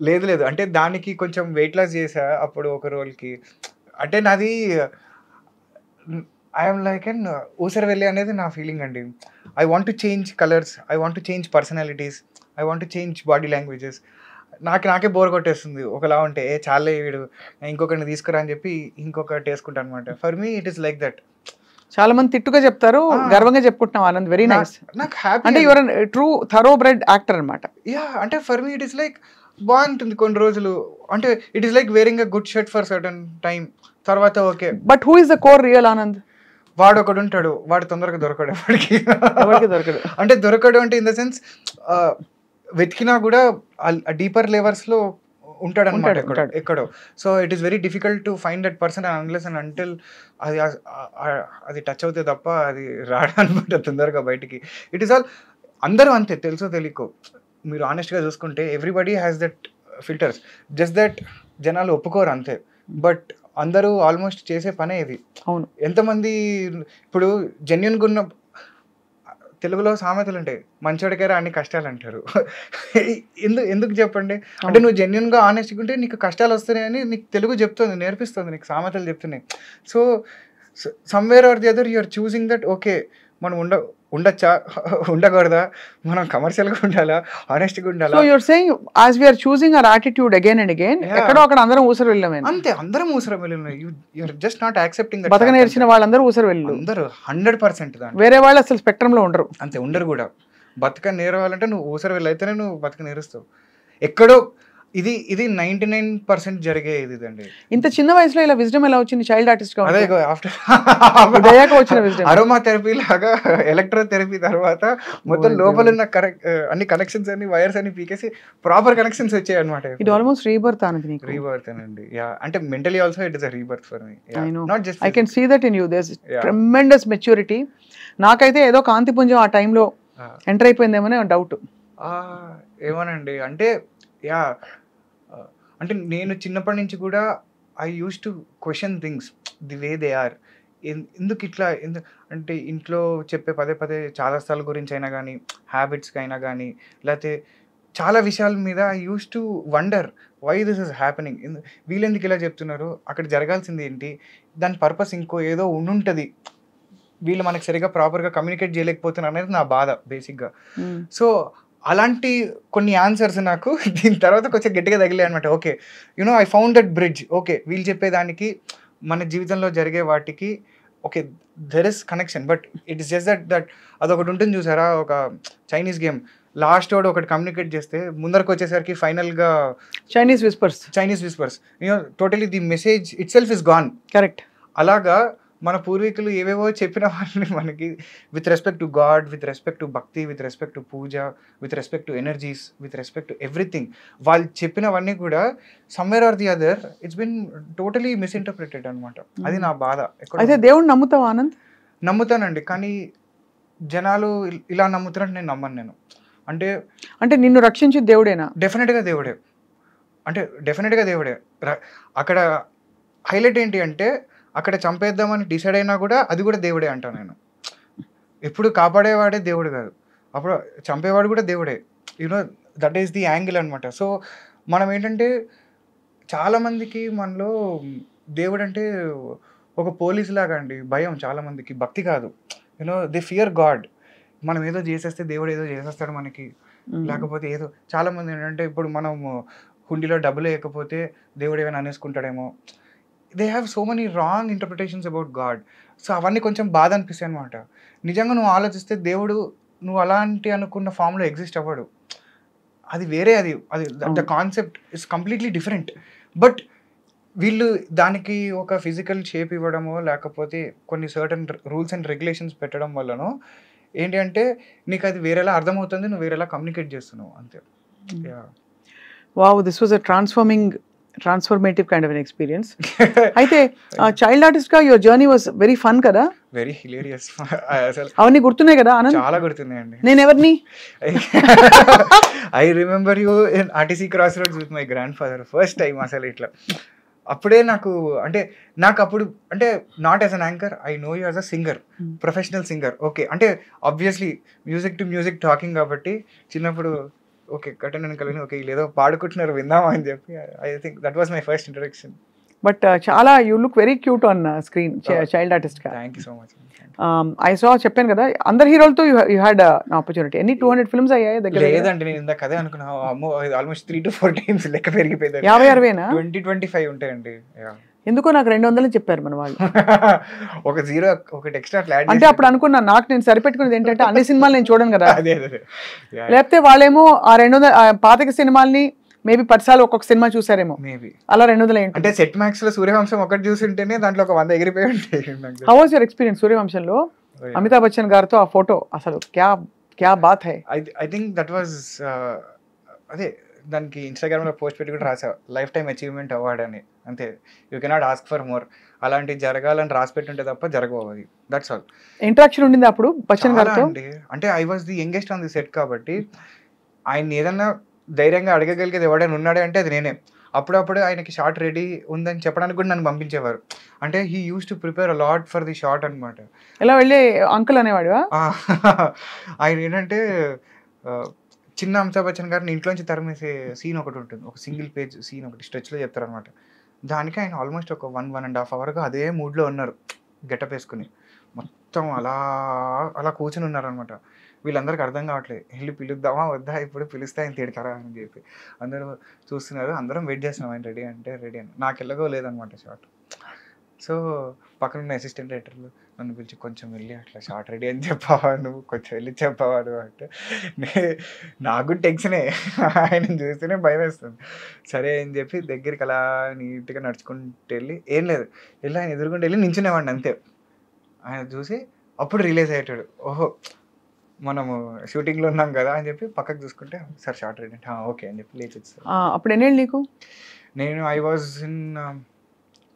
లేదు, అంటే దానికి కొంచెం వెయిట్ లాస్ చేసా అప్పుడు ఒక రోల్కి. అంటే నాది ఐఎమ్ లైక్ అండ్ ఊసరవెల్లి అనేది నా ఫీలింగ్ అండి. I want to change colours, I want to change personalities, I want to change body languages. నాకే బోర్ కొట్టేస్తుంది ఒకలా ఉంటే, చాలే వీడు ఇంకొకరిని తీసుకురా అని చెప్పి ఇంకొకటి వేసుకుంటా అనమాట. For me it is like that. చాలా మంది తిట్టుగా చెప్తారు, గర్వంగా చెప్పుకుంటున్నాం ఆనంద్, వెరీ నైస్. నాకు హ్యాపీ, అంటే your true thoroughbred actor అనమాట. అంటే for me it is like బాగుంటుంది కొన్ని రోజులు. అంటే it is like wearing a good shirt for certain time, తర్వాత okay. But who is the core real Anand? వాడు ఒకడు ఉంటాడు, వాడు తొందరగా దొరకడు ఎవరికి అంటే దొరకడు అంటే ఇన్ ద సెన్స్ వెతికినా కూడా డీపర్ లెవెల్స్లో ఉంటాడు అనమాట ఎక్కడో. So it is very difficult to find that person unless and until అది టచ్ అవుతే తప్ప అది రాడు అనమాట తొందరగా బయటికి. ఇట్ ఈస్ ఆల్ అందరూ అంతే, తెలుసో తెలియకో. మీరు ఆనెస్ట్గా చూసుకుంటే everybody has that filters, just that జనాలు ఒప్పుకోరు అంతే. బట్ అందరూ ఆల్మోస్ట్ చేసే పనే ఇది. అవును, ఎంతమంది ఇప్పుడు జెన్యున్గా ఉన్న, తెలుగులో సామెతలు ఉంటాయి, మంచోడికేరా అన్ని కష్టాలు అంటారు. ఎందుకు చెప్పండి? అంటే నువ్వు జెన్యున్గా ఆనెస్ట్గా ఉంటే నీకు కష్టాలు వస్తున్నాయని నీకు తెలుగు చెప్తుంది, నేర్పిస్తుంది, నీకు సామెతలు చెప్తున్నాయి. So somewhere or the other you're choosing that okay మనం ఉండొచ్చా, ఉండకూడదా, మనం కమర్షియల్గా ఉండాలా, హానెస్ట్గా ఉండాలా. So you're saying as we're choosing our attitude again and again, ఎక్కడో అక్కడ అందరం ఊసరు వెళ్ళామే. అంతే, అందరం ఊసరం వెళ్ళిన, యూఆర్ జస్ట్ నాట్ యాక్సెప్టింగ్. బతక నేర్చిన వాళ్ళందరూ ఊసరు వెళ్ళు, అందరూ 100% దాన్ని. వేరే వాళ్ళు అసలు స్పెక్ట్రమ్ లో ఉండరు. అంతే, ఉండరు కూడా. బతక నేరవాలంటే నువ్వు ఊసర వెళ్ళైతేనే నువ్వు బతక నేరుస్తావు. ఎక్కడో ఇది 99% జరిగే ఇదండి. ఇంత చిన్న వయసులో ఇలా విజ్డమ్ ఎలా వచ్చింది చైల్డ్ ఆర్టిస్ట్ గా? అదే ఆఫ్టర్ వచ్చిన విజ్డమ్. అరోమా థెరపీ లాగా ఎలక్ట్రో థెరపీ తర్వాత మొత్తం లోపల ఉన్న అన్ని కనెక్షన్స్ అన్ని వైర్స్ అన్ని పీకేసి ప్రాపర్ కనెక్షన్స్ వచ్చాయి అనమాట. ఇది ఆల్మోస్ట్ రీబర్త్ అనేది నీకు. రీబర్త్ అండి. అంటే mentally also it is a rebirth for me. Not just I can see that in you. There is tremendous maturity. నాకైతే ఏదో కాంతిపుంజం ఆ టైంలో ఎంటర్ అయిపోయిందేమో డౌట్. ఏమోనండి, అంటే అంటే నేను చిన్నప్పటి నుంచి కూడా I use to question things the way they are. ఎందుకు ఇట్లా, అంటే ఇంట్లో చెప్పే పదే చాలా స్థలాల గురించి అయినా కానీ, హ్యాబిట్స్కి అయినా కానీ, లేకపోతే చాలా విషయాల మీద I use to wonder why this is happening. వీళ్ళు ఎందుకు ఇలా చెప్తున్నారు, అక్కడ జరగాల్సింది ఏంటి, దాని పర్పస్ ఇంకో ఏదో ఉండుంటుంది, వీళ్ళు మనకు సరిగా ప్రాపర్గా కమ్యూనికేట్ చేయలేకపోతున్నారు అనేది నా బాధ బేసిక్గా. సో అలాంటి కొన్ని ఆన్సర్స్ నాకు దీని తర్వాత కొంచెం గట్టిగా తగిలే అనమాట. Okay, you know I found that bridge. Okay, వీళ్ళు చెప్పేదానికి మన జీవితంలో జరిగే వాటికి okay there is connection, but it is just that అదొకటి ఉంటుంది చూసారా, ఒక చైనీస్ గేమ్, లాస్ట్ వాడు ఒకటి కమ్యూనికేట్ చేస్తే ముందరకు వచ్చేసరికి ఫైనల్గా Chinese whispers you know totally the message itself is gone. Correct. అలాగా మన పూర్వీకులు ఏవేవో చెప్పిన వాళ్ళని మనకి with respect to God, with respect to bhakti, with respect to puja, with respect to energies, with respect to everything, వాళ్ళు చెప్పినవన్నీ కూడా somewhere or the other it's been totally misinterpreted అనమాట. అది నా బాధ. అయితే దేవుడు నమ్ముతావా ఆనంద్? నమ్ముతానండి, కానీ జనాలు ఇలా నమ్ముతున్నట్టు నేను నమ్మను. నేను అంటే నిన్ను రక్షించి దేవుడేనా? డెఫినెట్గా దేవుడే. అంటే డెఫినెట్గా దేవుడే. అక్కడ హైలైట్ ఏంటి అంటే, అక్కడ చంపేద్దామని డిసైడ్ అయినా కూడా అది కూడా దేవుడే అంటాను నేను. ఎప్పుడు కాపాడేవాడే దేవుడు కాదు, అప్పుడు చంపేవాడు కూడా దేవుడే. You know that is the angle అనమాట. సో మనం ఏంటంటే, చాలామందికి మనలో దేవుడు అంటే ఒక పోలీస్ లాగా అండి భయం, చాలామందికి భక్తి కాదు. You know they fear God. మనం ఏదో చేసేస్తే దేవుడు ఏదో చేసేస్తాడు మనకి, లేకపోతే ఏదో. చాలామంది ఏంటంటే, ఇప్పుడు మనం హుండీలో డబ్బులు వేయకపోతే దేవుడు ఏమైనా అనేసుకుంటాడేమో. They have so many wrong interpretations about God. So అవన్నీ కొంచెం బాధ అనిపిస్తాయి అనమాట. నిజంగా నువ్వు ఆలోచిస్తే దేవుడు నువ్వు అలాంటి అనుకున్న ఫామ్లో ఎగ్జిస్ట్ అవ్వడు. అది వేరే, అది the concept is completely different. But వీళ్ళు దానికి ఒక ఫిజికల్ షేప్ ఇవ్వడమో, లేకపోతే కొన్ని సర్టన్ రూల్స్ అండ్ రెగ్యులేషన్స్ పెట్టడం వల్లనో ఏంటి అంటే, నీకు అది వేరేలా అర్థమవుతుంది, నువ్వు వేరేలా కమ్యూనికేట్ చేస్తున్నావు అంతే. Wow, this was a transformative kind of an experience. అయితే చైల్డ్ ఆర్టిస్ట్ గా your journey was very fun కదా? Very hilarious. అవన్నీ గుర్తున్నాయి కదా ఆనంద్? చాలా గుర్తున్నాయండి. నేను ఎవరిని I remember you in RTC cross roads with my grandfather first time. అసలు ఇట్లా అప్పుడే నాకు అప్పుడు అంటే not as an anchor, I know you as a singer, professional singer. Okay, అంటే obviously music to music talking కాబట్టి చిన్నప్పుడు okay కట్టెన్ కలిగి ఓకే వీళ్ళు ఏదో పాడుకుంటున్నారు విందామా అని చెప్పి I think that was my first introduction. But చాలా you look very cute on screen child artist గా. Thank you so much. I saw, చెప్పాను కదా అందరు హీరోలతో యూ హ్యాడ్ ఆపర్చునిటీ. ఎన్ని 200 ఫిల్మ్స్ అయ్యాయి దగ్గర? లేదండి, నేను ఇందాక అదే అనుకున్నా. ఆల్మోస్ట్ 3 to 4 times లెక్క పెరిగిపోయింది. 50-60 20-25 ఉంటాయండి. ఎందుకో నాకు 200 చెప్పారు మన వాళ్ళు. ఒక జీరో ఒకటి ఎక్స్ట్రా ఫ్లాట్. అంటే అప్పుడు అనుకున్నా, నాకు నేను సరిపెట్టుకునేది ఏంటంటే అన్ని సినిమాలు నేను చూడను కదా, లేకపోతే వాళ్ళేమో ఆ 200 పాతక సినిమాల్ని మేబీ 10 సార్లు ఒక్కొక్క సినిమా చూసారేమో, మేబీ అలా 200 ఏంటి. అంటే సెట్ మ్యాక్స్ లో సూర్యవంశం ఒకటి చూసింటేనే దాంట్లో ఒక 100 ఎగిరిపోయి ఉంటాయి. హౌ వాజ్ యువర్ ఎక్స్పీరియన్స్ సూర్యవంశంలో అమితాబ్ బచ్చన్ గారితో ఆ ఫోటో? అసలు క్యా బాత్ హై. ఐ థింక్ దట్ వాజ్ అదే దానికి ఇన్స్టాగ్రామ్ లో పోస్ట్ పెట్టి కూడా రాసా, లైఫ్ టైమ్ అచీవ్మెంట్ అవార్డ్ అని. అంతే, you cannot ask for more. అలాంటివి జరగాలని రాసి పెట్టుంటే తప్ప జరగవు అది. That's all. ఇంటరాక్షన్ ఉండింది అప్పుడు బచ్చన్ గారితో? అంటే I was the youngest on the set కాబట్టి ఆయన ఏదన్నా ధైర్యంగా అడగగలిగేది ఎవడైనా ఉన్నాడే అంటే అది నేనే. అప్పుడప్పుడు ఆయనకి షార్ట్ రెడీ ఉందని చెప్పడానికి కూడా నన్ను పంపించేవారు. అంటే he use to prepare a lot for the short అనమాట. ఎలా వెళ్ళి అంకుల్ అనేవాడు ఆయన ఏంటంటే, చిన్న అమితాబ్ బచ్చన్ గారిని ఇంట్లోంచి తరిమేసే సీన్ ఒకటి ఉంటుంది, ఒక సింగిల్ పేజ్ సీన్ ఒకటి స్ట్రెచ్లో చెప్తారనమాట. దానికి ఆయన ఆల్మోస్ట్ ఒక 1.5 hours అదే మూడ్లో ఉన్నారు, గెటప్ వేసుకుని. మొత్తం అలా అలా కూర్చొని ఉన్నారనమాట. వీళ్ళందరికీ అర్థం కావట్లేదు, వెళ్ళి పిలుద్దామా వద్దా, ఇప్పుడు పిలిస్తే ఆయన తిడతారా అని చెప్పి అందరూ చూస్తున్నారు. అందరం వెయిట్ చేస్తున్నాం, ఆయన రెడీ అంటే రెడీ అని. నాకు ఎలాగో లేదనమాట షార్ట్. సో పక్కన ఉన్న అసిస్టెంట్ డైరెక్టర్లు నన్ను పిలిచి కొంచెం వెళ్ళి అట్లా షార్ట్ రెడీ అని చెప్పావా నువ్వు, కొంచెం వెళ్ళి చెప్పావా నువ్వు అంటే నాకు టెన్షనే, ఆయన చూస్తేనే భయం వేస్తుంది. సరే అని చెప్పి దగ్గరికి అలా నీట్గా నడుచుకుంటూ వెళ్ళి, ఏం లేదు వెళ్ళి ఆయన ఎదురుకుంటూ వెళ్ళి నించునేవాడిని అంతే. ఆయన చూసి అప్పుడు రిలీజ్ అయ్యేటాడు, ఓహో మనము షూటింగ్లో ఉన్నాం కదా అని చెప్పి పక్కకు చూసుకుంటే సార్ షార్ట్ రెడీ అంటే ఓకే అని చెప్పి లేచి వచ్చాను. అప్పుడు ఎన్నేళ్ళు నీకు? నేను I was in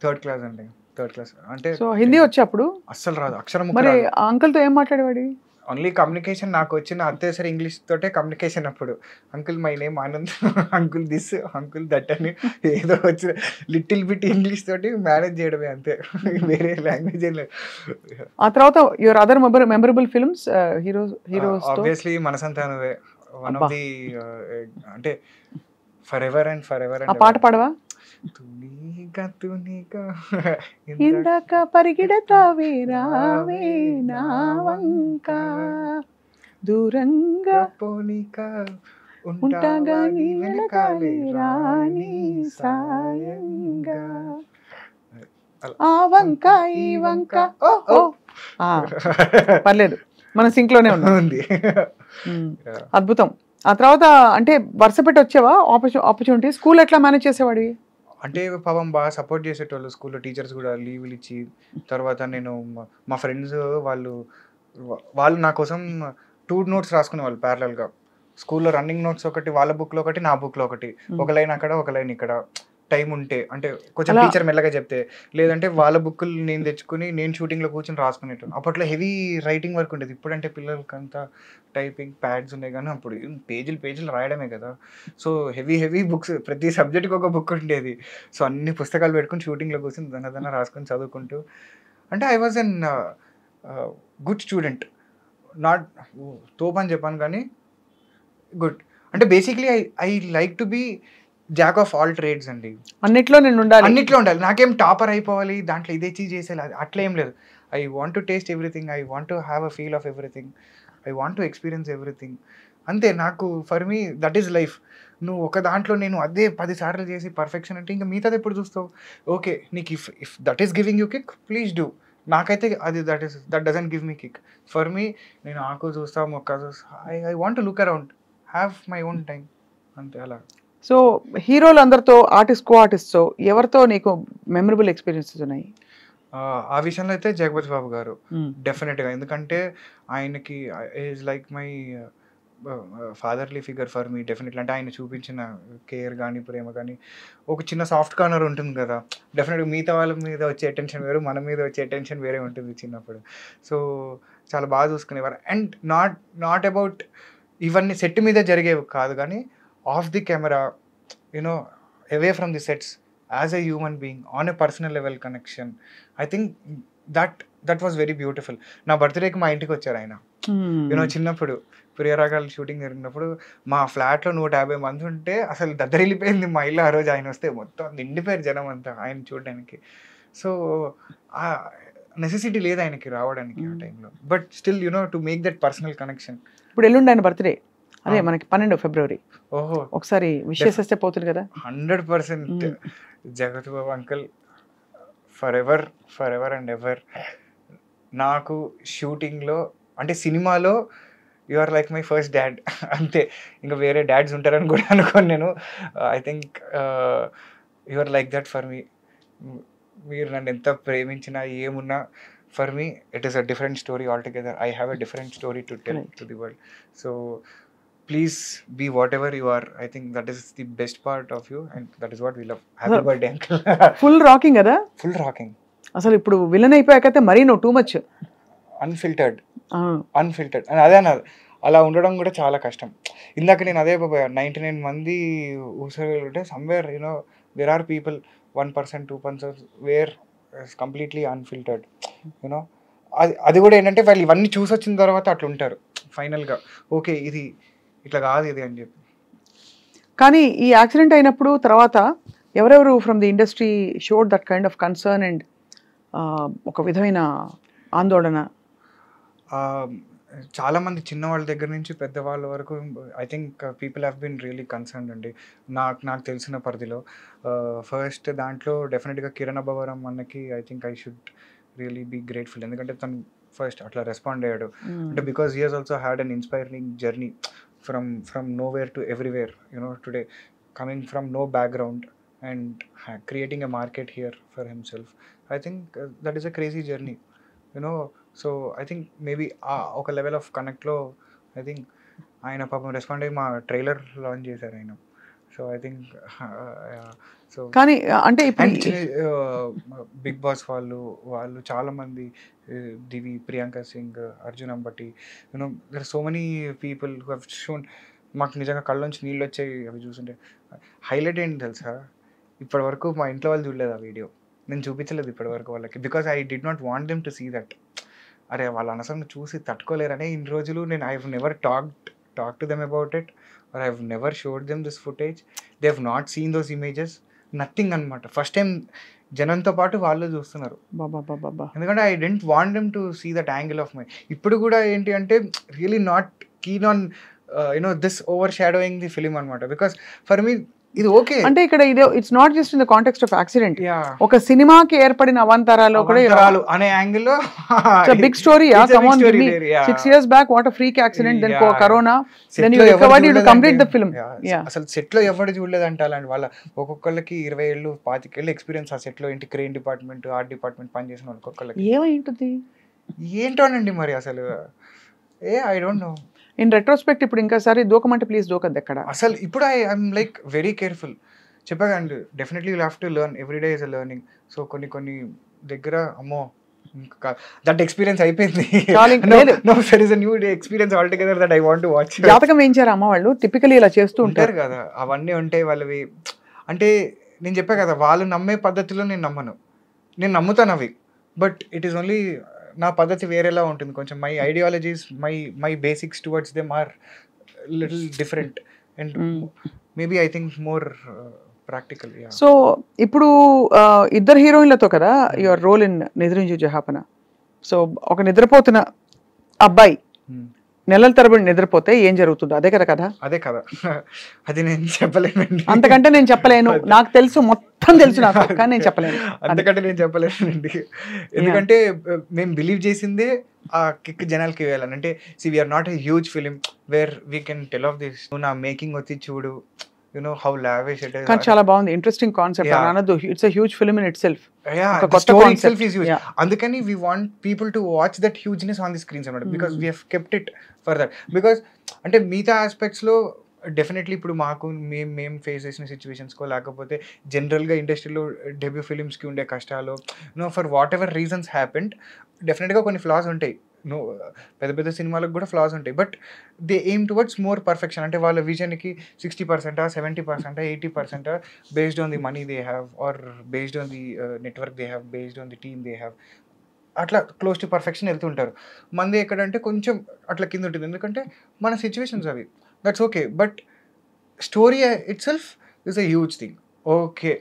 third class అండి, థర్డ్ క్లాస్. అంటే సో హిందీ వచ్చి అప్పుడు అస్సలు రాదు, అక్షరం మరి అంకుల్తో ఏం మాట్లాడేవాడి? Only communication. నాకు వచ్చిన అత్యవసర ఇంగ్లీష్ తోటే కమ్యూనికేషన్. అప్పుడు uncle my name Anand, uncle this, uncle that అని ఏదో వచ్చిన లిటిల్ బిట్ ఇంగ్లీష్ తోటి మేనేజ్ చేయడమే అంతే, వేరే లాంగ్వేజ్ ఏం లేదు. ఆ తర్వాత your other memorable films heroes obviously Manasantha Nuvve one of the, అంటే for ever and for ever. ఆ పాట పాడవా? ఇందాక పరిగెడతావే రావే నా వంక, దూరంగా పోనీక ఉంటాగా నీ వెనకాలే రాని సాయంగా, ఆ వంక ఈ వంక. ఓ పర్లేదు, మన సింక్ లోనే ఉంది. అద్భుతం. ఆ తర్వాత అంటే వరుస పెట్టి వచ్చావా ఆపర్చునిటీ? స్కూల్ ఎట్లా మేనేజ్ చేసేవాడివి? అంటే పాపం బాగా సపోర్ట్ చేసేటోళ్ళు స్కూల్లో, టీచర్స్ కూడా లీవ్లు ఇచ్చి. తర్వాత నేను మా ఫ్రెండ్స్ వాళ్ళు నా కోసం 2 notes రాసుకునేవాళ్ళు ప్యారలల్గా. స్కూల్లో రన్నింగ్ నోట్స్ ఒకటి వాళ్ళ బుక్లో ఒకటి, నా బుక్లో ఒకటి, ఒక లైన్ అక్కడ ఒక లైన్ ఇక్కడ. టైం ఉంటే అంటే కొంచెం టీచర్ మెల్లగా చెప్తే, లేదంటే వాళ్ళ బుక్కులు నేను తెచ్చుకుని నేను షూటింగ్లో కూర్చొని రాసుకునేటాను. అప్పట్లో హెవీ రైటింగ్ వర్క్ ఉండేది. ఇప్పుడంటే పిల్లలకంతా టైపింగ్ ప్యాడ్స్ ఉన్నాయి, కానీ అప్పుడు పేజీలు రాయడమే కదా. సో హెవీ బుక్స్, ప్రతి సబ్జెక్ట్కి ఒక బుక్ ఉండేది. సో అన్ని పుస్తకాలు పెట్టుకుని షూటింగ్లో కూర్చొని దన్న రాసుకొని చదువుకుంటూ. అంటే I was an good student. Not తోప్ అని చెప్పాను కానీ గుడ్. అంటే basically I like to be jack of all trades అండి. అన్నిట్లో నేను ఉండాలి, అన్నిట్లో ఉండాలి. నాకేం టాపర్ అయిపోవాలి, దాంట్లో ఇదే చీజ్ చేసేది అట్లా ఏం లేదు. I want to taste everything, I want to have a feel of everything, I want to experience everything. అంతే. నాకు for me that is life. నువ్వు ఒక దాంట్లో నేను అదే 10 సార్లు చేసి పర్ఫెక్షన్ అంటే ఇంకా మిగతాది ఎప్పుడు చూస్తావు? ఓకే నీకు if that is giving you kick, please do. నాకైతే అది that doesn't give me kick. For me నేను ఆకు చూస్తా, మొక్క చూస్తా, I want to look around, have my own time, అంతే. అలా. సో హీరోలు అందరితో, కో ఆర్టిస్ట్తో ఎవరితో నీకు మెమరబుల్ ఎక్స్పీరియన్సెస్ ఉన్నాయి? ఆ విషయంలో అయితే జగపతి బాబు గారు డెఫినెట్గా. ఎందుకంటే ఆయనకి is like my fatherly figure for me definitely. అంటే ఆయన చూపించిన కేర్ కానీ ప్రేమ కానీ, ఒక చిన్న సాఫ్ట్ కార్నర్ ఉంటుంది కదా డెఫినెట్గా. మిగతా వాళ్ళ మీద వచ్చే అటెన్షన్ వేరు, మన మీద వచ్చే అటెన్షన్ వేరే ఉంటుంది చిన్నప్పుడు. సో చాలా బాగా చూసుకునేవారు. అండ్ నాట్ అబౌట్ ఇవన్నీ సెట్ మీద జరిగేవి కాదు, కానీ of the camera, you know, away from the sets, as a human being, on a personal level connection. I think that was very beautiful. నా బర్త్డేకి మా ఇంటికి వచ్చారు ఆయన. యూనో చిన్నప్పుడు ప్రియరాగాలు షూటింగ్ జరిగినప్పుడు మా ఫ్లాట్లో 150 మంది ఉంటే అసలు దద్దరిల్లిపోయింది మా ఇల్లు. ఆ రోజు ఆయన వస్తే మొత్తం నిండిపోయారు జనం అంతా ఆయన చూడడానికి. సో ఆ నెసెసిటీ లేదు ఆయనకి రావడానికి ఆ టైంలో, but still you know to make that personal connection. ఇప్పుడు ఎల్లుండి ఆయన బర్త్డే, అదే మనకి 12 ఫిబ్రవరి. ఓహో, ఒకసారి విష్ చేసేస్తే పోతుంది కదా. 100% Jagat Babu uncle for ever and ever. నాకు షూటింగ్లో అంటే సినిమాలో you are like my first dad, అంతే. ఇంకా వేరే డాడ్స్ ఉంటారని కూడా అనుకోను నేను. I think you are like that for me. మీరు నన్ను ఎంత ప్రేమించినా ఏమున్నా, for me it is a different story all together. I have a different story to tell to the world. So please be whatever you are. I think that is the best part of you and that is what we love. Happy birthday uncle. Full rocking కదా. Full rocking. అసలు ఇప్పుడు villain అయిపోయాకైతే మరీ నువ్వు too much unfiltered. And అదే అన్నది, అలా ఉండడం కూడా చాలా కష్టం. ఇందాక నేను అదే 99 మంది ఊసలుంటే somewhere you know there are people 1%, 2% where completely unfiltered. You know అది కూడా ఏంటంటే వాళ్ళు ఇవన్నీ చూసి వచ్చిన తర్వాత అట్లా ఉంటారు ఫైనల్గా. ఓకే ఇది ఇట్లా కాదు ఇది అని చెప్పి. కానీ ఈ యాక్సిడెంట్ అయినప్పుడు తర్వాత ఎవరెవరు from the industry showed that kind of concern and ఒక విధమైన ఆందోళన? చాలా మంది చిన్న వాళ్ళ దగ్గర నుంచి పెద్దవాళ్ళ వరకు I think people have been really concerned అండి. నాకు తెలిసిన పరిధిలో ఫస్ట్ దాంట్లో డెఫినెట్గా కిరణ్ అబ్బవరం అన్నకి I think I should really be grateful. ఎందుకంటే తను ఫస్ట్ అట్లా రెస్పాండ్ అయ్యాడు. అంటే because he has also had an inspiring journey from nowhere to everywhere, today coming from no background and creating a market here for himself. I think that is a crazy journey. So I think maybe ఒక level of కనెక్ట్లో I think ఆయన పాపం respond అయ్యి మా trailer launch చేశారు ఆయన. So I think so కానీ అంటే ఇప్పుడు బిగ్ బాస్ వాళ్ళు చాలామంది, Divi, Priyanka Singh, Arjun Ambati, there are so many people who have shown. మాకు నిజంగా కళ్ళలోంచి నీళ్ళు వచ్చాయి అవి చూస్తుంటే. హైలైట్ ఏంటి తెలుసా, ఇప్పటి వరకు మా ఇంట్లో వాళ్ళు చూడలేదు ఆ వీడియో. నేను చూపించలేదు ఇప్పటి వరకు వాళ్ళకి, because I did not want them to see that. అరే వాళ్ళ అనవసరంగా చూసి తట్టుకోలేరనే ఇన్ని రోజులు నేను I have never talk to them about it, or I have never showed them this footage. They have not seen those images, nothing అనమాట. First time జనంతో పాటు వాళ్ళు చూస్తున్నారు. ఎందుకంటే I didn't want them to see that angle of my. ఇప్పుడు కూడా ఏంటి అంటే really not keen on this overshadowing the film అనమాట. బికాస్ ఫర్ మీ ఇది ఓకే. అంటే ఇక్కడ ఇదే it's not just in the context of accident. ఒక సినిమాకి ఏర్పడిన అవాంతరాలు కూడా అనే యాంగిల్ లో big story. Come on, give me 6 years back what a freak accident, then corona, then you recovered, you complete the film. అసలు సెట్ లో ఎవరు చూడలేదంట. అలాంటి వాళ్ళ ఒక్కొక్కళ్ళకి 20 ఏళ్ళు 25 ఏళ్ళు ఎక్స్పీరియన్స్ ఆ సెట్ లో. ఏంటి క్రెయిన్ డిపార్ట్మెంట్, ఆర్ట్ డిపార్ట్మెంట్ పనిచేసిన ఒక్కొక్కళ్ళకి ఏమైంటుంది ఏంటోనండి మరి అసలు. I don't know. In retrospect ఇప్పుడు ఇంకాసారి దూకమంటే ప్లీజ్ దూకద్దు ఎక్కడ. అసలు ఇప్పుడు ఐఎమ్ లైక్ వెరీ కేర్ఫుల్. చెప్పాకండి, definitely you have to learn, every day is a learning. So కొన్ని దగ్గర అమ్మో దట్ ఎక్స్పీరియన్స్ అయిపోయింది. Experience all together that I want to watch. జాతకం వేయించారు అమ్మ వాళ్ళు టిపికలీ ఇలా చేస్తూ ఉంటారు కదా, అవన్నీ ఉంటాయి వాళ్ళవి. అంటే నేను చెప్పా కదా, వాళ్ళు నమ్మే పద్ధతిలో నేను నమ్మను. నేను నమ్ముతాను అవి, బట్ ఇట్ ఈస్ ఓన్లీ నా పద్ధతి వేరేలా ఉంటుంది కొంచెం. My ideologies, my basics towards them are little different and maybe I think more practical. So ఇప్పుడు ఇద్దరు హీరోయిన్లతో కదా your role in Nidrinchu Jahapana. So ఒక నిద్రపోతున్న అబ్బాయి నెలల తరబడి నిద్రపోతే ఏం జరుగుతుందో అదే కదా కదా. అదే కదా, అది నేను చెప్పలేనండి. అంతకంటే నేను చెప్పలేను. నాకు తెలుసు, మొత్తం తెలుసు నాకు, కానీ నేను చెప్పలేను. అంతకంటే నేను చెప్పలేనండి. ఎందుకంటే మేము బిలీవ్ చేసిందే ఆ కిక్ జనాలకి వేయాలని. అంటే we are not a huge film where we can tell of this. నా మేకింగ్ వచ్చి చూడు, how lavish it is. కానీ చాలా బాగుంది, ఇంట్రెస్టింగ్ కాన్సెప్ట్. అనదు it's a huge film in itself. The story itself is huge. అందుకని we want people to watch that hugeness on the screens అన్నమాట, because we have kept it for that. because అంటే మిగతా aspects లో definitely ఇప్పుడు మాకు మేము face చేసిన సిచ్యువేషన్స్కో లేకపోతే జనరల్గా ఇండస్ట్రీలో డెబ్యూ ఫిలిమ్స్కి ఉండే కష్టాలు, for whatever reasons happened, డెఫినెట్గా కొన్ని ఫ్లాస్ ఉంటాయి. పెద్ద సినిమాలకు కూడా ఫ్లాస్ ఉంటాయి, but they aim towards more perfection. అంటే వాళ్ళ విజన్కి 60%, 70%, 80% based on the money they have, or based on the network they have, based on the team they have. అట్లా క్లోజ్ టు పర్ఫెక్షన్ వెళ్తుంటారు. మంది ఎక్కడంటే కొంచెం అట్లా కింద ఉంటుంది, ఎందుకంటే మన సిచ్యువేషన్స్ అవి. That's okay, but story it self is a huge thing. Okay,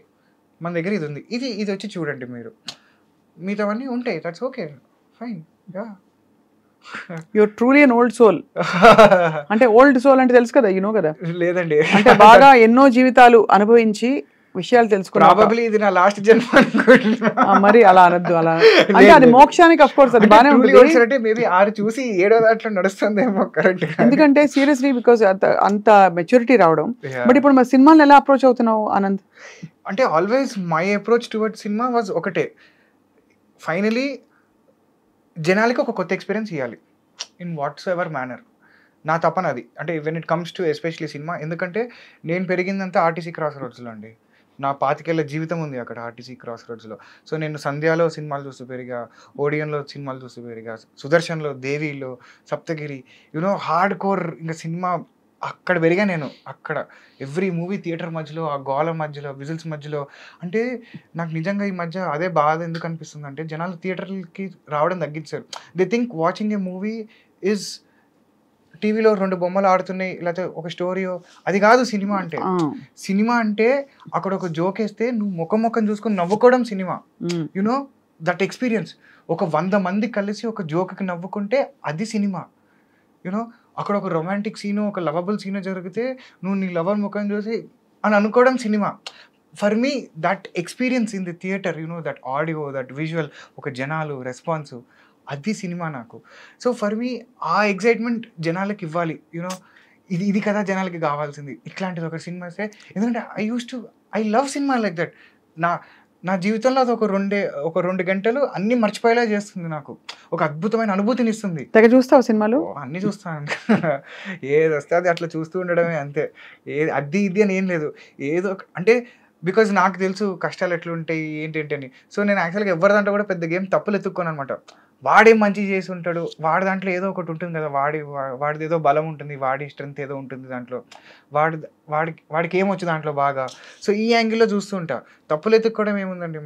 మన దగ్గర ఇది ఉంది, ఇది వచ్చి చూడండి మీరు, మిగతావన్నీ ఉంటాయి, that's okay, fine. You're truly an old soul. అంటే ఓల్డ్ సోల్ అంటే తెలుసు కదా, యూనో కదా. లేదండి, అంటే బాగా ఎన్నో జీవితాలు అనుభవించి విషయాలు తెలుసుకున్నా. ప్రాబబ్లీ ఇది నా లాస్ట్ జన్మ అనుకుంటున్నా. మరి అలా అనద్దు, అలా అంటే అది మోక్షానికి అఫ్ కోర్స్ అది బానే ఉంటుంది. అంటే మేబీ 6 చూసి 7వ దాంట్లో నడుస్తుందేమో కరెక్ట్. ఎందుకంటే సీరియస్లీ బికాస్ అంత మెచ్యూరిటీ రావడం. బట్ ఇప్పుడు మా సినిమాని ఎలా అప్రోచ్ అవుతున్నావు ఆనంద్? అంటే always my approach towards cinema was ఒకటే, ఫైనలీ జనాలకి ఒక కొత్త ఎక్స్పీరియన్స్ ఇవ్వాలి ఇన్ వాట్స్ ఎవర్ మేనర్. నా తపన అది. అంటే when it comes to especially cinema, ఎందుకంటే నేను పెరిగిందంతా ఆర్టీసీ క్రాస్ రోడ్స్లో అండి. నా 25 ఏళ్ల జీవితం ఉంది అక్కడ ఆర్టీసీ క్రాస్ రోడ్స్లో. సో నేను సంధ్యాలో సినిమాలు చూస్తూ పెరిగా, ఓడియన్లో సినిమాలు చూస్తూ పెరిగా, సుదర్శన్లో, దేవిలో, సప్తగిరి, హార్డ్ కోర్ ఇంకా సినిమా అక్కడ పెరిగా నేను. అక్కడ ఎవ్రీ మూవీ థియేటర్ మధ్యలో, ఆ గోల మధ్యలో, విజిల్స్ మధ్యలో. అంటే నాకు నిజంగా ఈ మధ్య అదే బాధ ఎందుకు అనిపిస్తుంది అంటే, జనాలు థియేటర్కి రావడం తగ్గించారు. They think watching a movie is టీవీలో 2 బొమ్మలు ఆడుతున్నాయి, లేకపోతే ఒక స్టోరీయో, అది కాదు సినిమా అంటే. సినిమా అంటే అక్కడ ఒక జోక్ వేస్తే నువ్వు ముఖం చూసుకొని నవ్వుకోవడం సినిమా. That experience. ఒక 100 మంది కలిసి ఒక జోక్కి నవ్వుకుంటే అది సినిమా. యూనో అక్కడ ఒక రొమాంటిక్ సీను, ఒక లవబుల్ సీను జరిగితే నువ్వు నీ లవర్ ముఖం చూసి అని అనుకోవడం cinema. For me that experience in the theatre, that audio, that visual, ఒక జనాలు రెస్పాన్సు, అది సినిమా నాకు. సో ఫర్ మీ ఆ ఎగ్జైట్మెంట్ జనాలకి ఇవ్వాలి. ఇది కదా జనాలకి కావాల్సింది, ఇట్లాంటిది ఒక సినిమా వస్తే. ఎందుకంటే I love cinema like that. నా జీవితంలో అది ఒక 2 గంటలు అన్నీ మర్చిపోయేలా చేస్తుంది, నాకు ఒక అద్భుతమైన అనుభూతిని ఇస్తుంది. తెగ చూస్తావు సినిమాలు? అన్నీ చూస్తాను. ఏది వస్తే అది అట్లా చూస్తూ ఉండడమే అంతే. అది ఇది అని ఏం లేదు. ఏదో అంటే బికాజ్ నాకు తెలుసు కష్టాలు ఎట్లుంటాయి ఏంటి అని. సో నేను యాక్చువల్గా ఎవరి దాంట్లో కూడా పెద్ద గేమ్ తప్పులు ఎత్తుక్కోను అనమాట. వాడేం మంచి చేసి ఉంటాడు, వాడి దాంట్లో ఏదో ఒకటి ఉంటుంది కదా, వాడిది ఏదో బలం ఉంటుంది, వాడి స్ట్రెంత్ ఏదో ఉంటుంది దాంట్లో, వాడికి ఏమొచ్చు దాంట్లో బాగా. సో ఈ యాంగిల్లో చూస్తూ ఉంటా. తప్పులు ఎత్తుక్కోవడం ఏముందండి,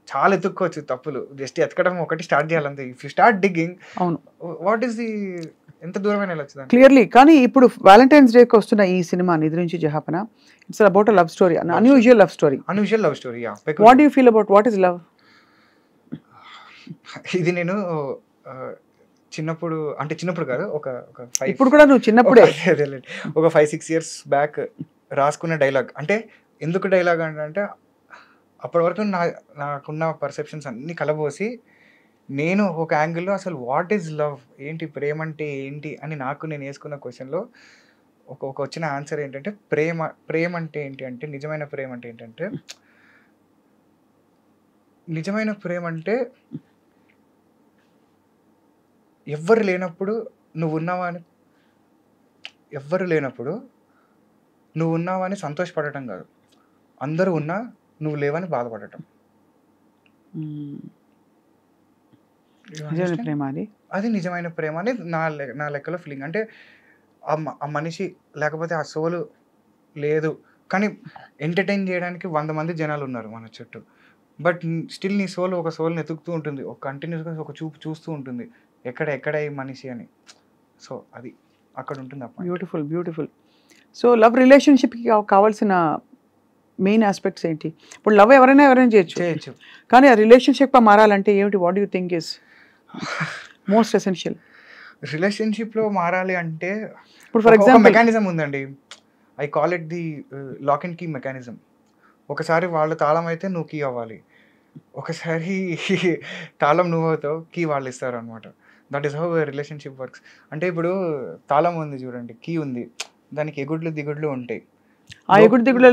చాలా ఎత్తుక్కోవచ్చు తప్పులు. జస్ట్ ఎతకడం ఒకటి స్టార్ట్ చేయాలంతే. ఇఫ్ యూ స్టార్ట్ డిగ్గింగ్, అవును, వాట్ ఈస్ ది ఎంత దూరమైన వెళ్ళొచ్చు క్లియర్లీ. కానీ ఇప్పుడు వ్యాలంటైన్స్ డేకి వస్తున్న ఈ సినిమా నిద్ర నుంచి Jahapana, it's about a love story, unusual love story. What you feel about what is love? ఇది నేను చిన్నప్పుడు కాదు, ఒక ఇప్పుడు కూడా నువ్వు చిన్నప్పుడే ఒక 5-6 years బ్యాక్ రాసుకున్న డైలాగ్. అంటే ఎందుకు డైలాగ్ అంటే అప్పటి వరకు నాకున్న పర్సెప్షన్స్ అన్నీ కలబోసి నేను ఒక యాంగిల్లో అసలు వాట్ ఈజ్ లవ్, ఏంటి ప్రేమ అంటే ఏంటి అని నాకు నేను వేసుకున్న క్వశ్చన్లో ఒక వచ్చిన ఆన్సర్ ఏంటంటే ప్రేమ అంటే ఏంటి అంటే, నిజమైన ప్రేమ అంటే ఏంటంటే, నిజమైన ప్రేమ అంటే ఎవ్వరు లేనప్పుడు నువ్వు ఉన్నావా అని సంతోషపడటం కాదు, అందరూ ఉన్నా నువ్వు లేవని బాధపడటం. అది నిజమైన ప్రేమ అని నా లెక్కలో ఫీలింగ్. అంటే ఆ మనిషి లేకపోతే ఆ సోలు లేదు, కానీ ఎంటర్టైన్ చేయడానికి 100 మంది జనాలు ఉన్నారు మన చుట్టూ, బట్ స్టిల్ నీ ఒక సోల్ని ఎతుకుతూ ఉంటుంది, ఒక కంటిన్యూస్గా ఒక చూపు చూస్తూ ఉంటుంది, ఎక్కడ ఈ మనిషి అని. సో అది అక్కడ ఉంటుంది. బ్యూటిఫుల్. సో లవ్ రిలేషన్షిప్కి కావాల్సిన మెయిన్ ఆస్పెక్ట్స్ ఏంటి? ఇప్పుడు లవ్ ఎవరైనా చేయొచ్చు, కానీ ఆ రిలేషన్షిప్ మారాలంటే ఏమిటి? What you think is most essential? రిలేషన్షిప్లో మారాలి అంటే ఇప్పుడు ఫర్ ఎగ్జాంపుల్ మెకానిజం ఉందండి. I call it the lock and key mechanism. ఒకసారి వాళ్ళ తాళం అయితే నువ్వు కీ అవ్వాలి, ఒకసారి తాళం నువ్వు అవుతావు, కీ వాళ్ళు ఇస్తారు అనమాట. That is how relationship works. అంటే ఇప్పుడు తాళం ఉంది చూడండి, కీ ఉంది, దానికి ఎగుడ్లు దిగుడ్లు ఉంటాయి. ఆ ఎగుడు దిగుడ్లు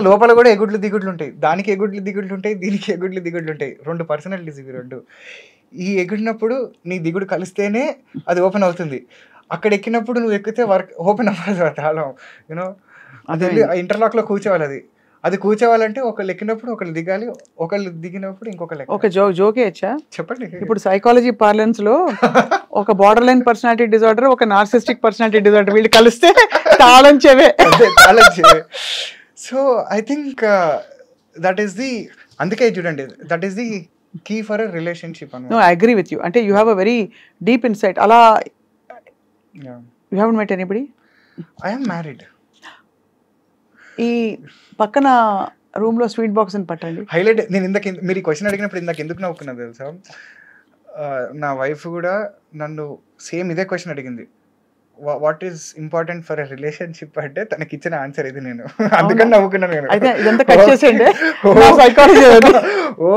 లోపల కూడా ఎగుడ్లు దిగుడ్లు ఉంటాయి, దానికి ఎగుడ్లు దిగుడ్లు ఉంటాయి, దీనికి ఎగుడ్లు దిగుడ్లు ఉంటాయి. 2 పర్సనాలిటీస్ ఇవి 2. ఈ ఎగిడినప్పుడు నీ దిగుడు కలిస్తేనే అది ఓపెన్ అవుతుంది. అక్కడ ఎక్కినప్పుడు నువ్వు ఎక్కితే ఓపెన్ అవ్వదు ఆ తాళం. అది ఇంటర్లాక్లో కూర్చోవాలి. అది కూర్చోవాలంటే ఒకళ్ళు ఎక్కినప్పుడు ఒకళ్ళు దిగాలి, ఒకళ్ళు దిగినప్పుడు ఇంకొకళ్ళు. ఒక జోకే వచ్చా చెప్పండి. ఇప్పుడు సైకాలజీ పార్లెన్స్ లో ఒక బార్డర్ లైన్ పర్సనాలిటీ డిజార్డర్, ఒక నార్సిస్టిక్ పర్సనాలిటీ డిజార్డర్, వీళ్ళు కలిస్తే తాళం చెవే. So I think that is the, అందుకే చూడండి, that is the key for a relationship. No, I agree with you. అంటే you have a very deep insight. అలా you haven't met anybody? I am married. ఈ పక్కన room లో sweet box అని పట్టండి. Highlight. నేను మీరు ఈ క్వశ్చన్ అడిగినప్పుడు ఎందుకు నవ్వుకున్నా తెలుసా? నా వైఫ్ కూడా నన్ను సేమ్ ఇదే క్వశ్చన్ అడిగింది, what is important for a relationship అంటే తనకి ఇచ్చిన ఆన్సర్ ఇది. నేను అందుకని నవ్వుకున్నాను. నేను అయితే ఇదంతా కట్ చేసేయండి.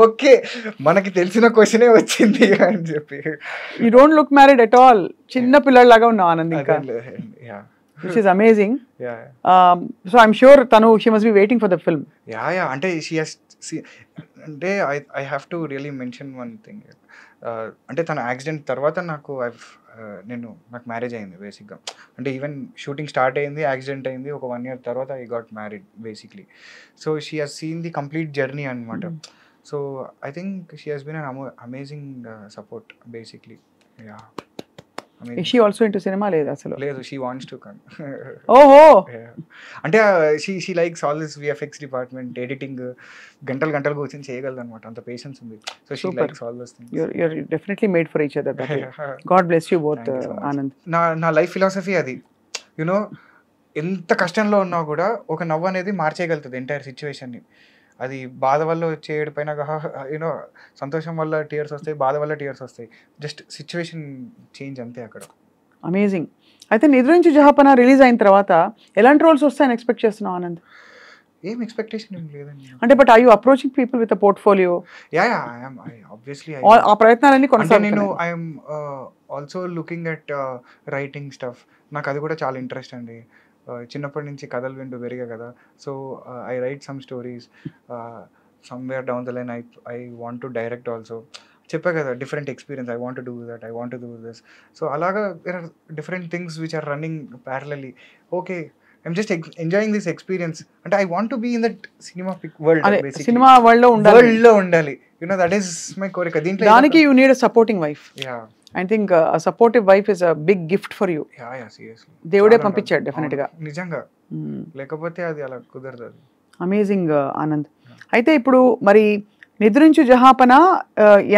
ఓకే, మనకి తెలిసిన క్వశ్చనే వచ్చింది అని చెప్పి. You don't look married at all. చిన్న పిల్లలాగా ఉన్నావు ఆనంద్. ఇంకా which is amazing. So I'm sure she must be waiting for the film. అంటే అంటే I have to really mention one thing. అంటే తన యాక్సిడెంట్ తర్వాత నాకు మ్యారేజ్ అయింది బేసిక్గా. అంటే ఈవెన్ షూటింగ్ స్టార్ట్ అయింది, యాక్సిడెంట్ అయింది, ఒక 1 year తర్వాత I got married basically. So she has seen the complete journey అనమాట. So I think she has been an amazing support basically. Is she also into cinema? లేదు, she wants to come. ఓహో. అంటే she likes all this VFX department, editing, గంటలు కూర్చొని చేయగలదు అనమాట, అంత patience ఉంది. So she likes all those things. You're definitely made for each other. God bless you both, Anand. నా లైఫ్ ఫిలాసఫీ అది. ఎంత కష్టంలో ఉన్నా కూడా ఒక నవ్వు అనేది మార్చేయగలుగుతుంది ఎంటైర్ సిచ్యువేషన్ని. అది బాధ వల్ల వచ్చే ఏడుపైన యూనో సంతోషం వల్ల టీయర్స్ వస్తాయి, బాధ వల్ల టీయర్స్ వస్తాయి. జస్ట్ సిచ్యువేషన్ చేంజ్ అంతే అక్కడ. అమేజింగ్. అయితే నిద్రించి జహాపన రిలీజ్ అయిన తర్వాత ఎలాంటి రోల్స్ వస్తాయని ఎక్స్పెక్ట్ చేస్తున్నావు ఆనంద్? ఏం ఎక్స్పెక్టేషన్ ఏం లేదండి. అంటే but I you approaching people with a portfolio? Obviously ఆ ప్రయత్నాలన్నీ అంటే నేను కొనసాగుతున్నాయి. I'm also looking at writing stuff. నాకు అది కూడా చాలా ఇంట్రెస్ట్ అండి. చిన్నప్పటి నుంచి కథలు వింటూ పెరిగా కదా. So I write some stories. Somewhere down the line I want to direct also. చెప్పా కదా, different experience. I want to do that, I want to do this. So అలాగా there are different things which are running parallelly. Okay, I'm just enjoying this experience. అంటే I want to be in that cinema world. Cinema world లో ఉండాలి. You know that is my కోరిక. దీంట్లో దానికి you need a supporting wife. Yeah I think a supportive wife is a big gift for you. Yeah seriously దేవుడే పంపించాడు definite గా. నిజంగా, లేకపోతే అది అలా కుదరదు. అది అమేజింగ్ ఆనంద్. అయితే ఇప్పుడు మరి నిద్రించు జహాపన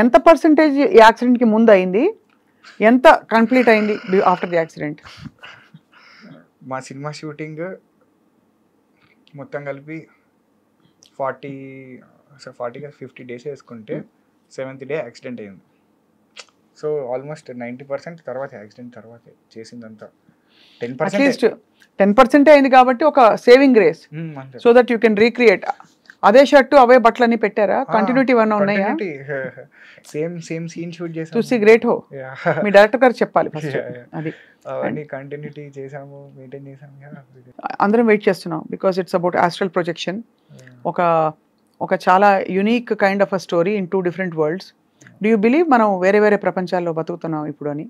ఎంత పర్సెంటేజ్ ఈ యాక్సిడెంట్ కి ముందు అయింది, ఎంత కంప్లీట్ అయింది ఆఫ్టర్ ది యాక్సిడెంట్? మా సినిమా షూటింగ్ మొత్తం కలిపి 50 డేస్ వేసుకుంటే 7th డే యాక్సిడెంట్ అయింది. సో ఆల్మోస్ట్ 90% తర్వాత యాక్సిడెంట్ తర్వాత చేసిందంతా 10%. అట్లీస్ట్ 10% అయింది కాబట్టి ఒక సేవింగ్ గ్రేస్, అంతే. So that you can recreate. అదే షర్టు అవే బట్టలన్నీ పెట్టారా? కంటిన్యూటీ ఏమన్నా ఉన్నాయా? సేమ్ సీన్ షూట్ చేసాం. చూసి గ్రేట్ హో. మీ డైరెక్టర్ గారు చెప్పాలి ఫస్ట్ అది. అవన్నీ కంటిన్యూటీ చేసాము, మెయింటైన్ చేసాము. అందరం వెయిట్ చేస్తున్నాం because it's about astral projection. ఒక చాలా unique kind of a story in 2 different world's. Do you believe మనం వేరే వేరే ప్రపంచాల్లో బతుకుతున్నాం ఇప్పుడు అని?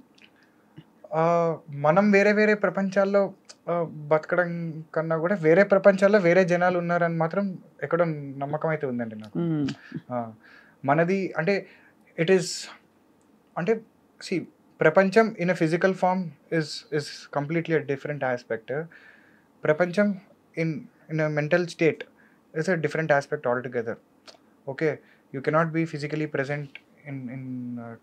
మనం వేరే వేరే ప్రపంచాల్లో బతకడం కన్నా కూడా వేరే ప్రపంచాల్లో వేరే జనాలు ఉన్నారని మాత్రం ఎక్కడో నమ్మకం అయితే ఉందండి నాకు. మనది అంటే ఇట్ ఈస్ అంటే సి ప్రపంచం in a physical form is completely a different aspect. ప్రపంచం in a mental state is a different aspect all together. Okay, you cannot be physically present in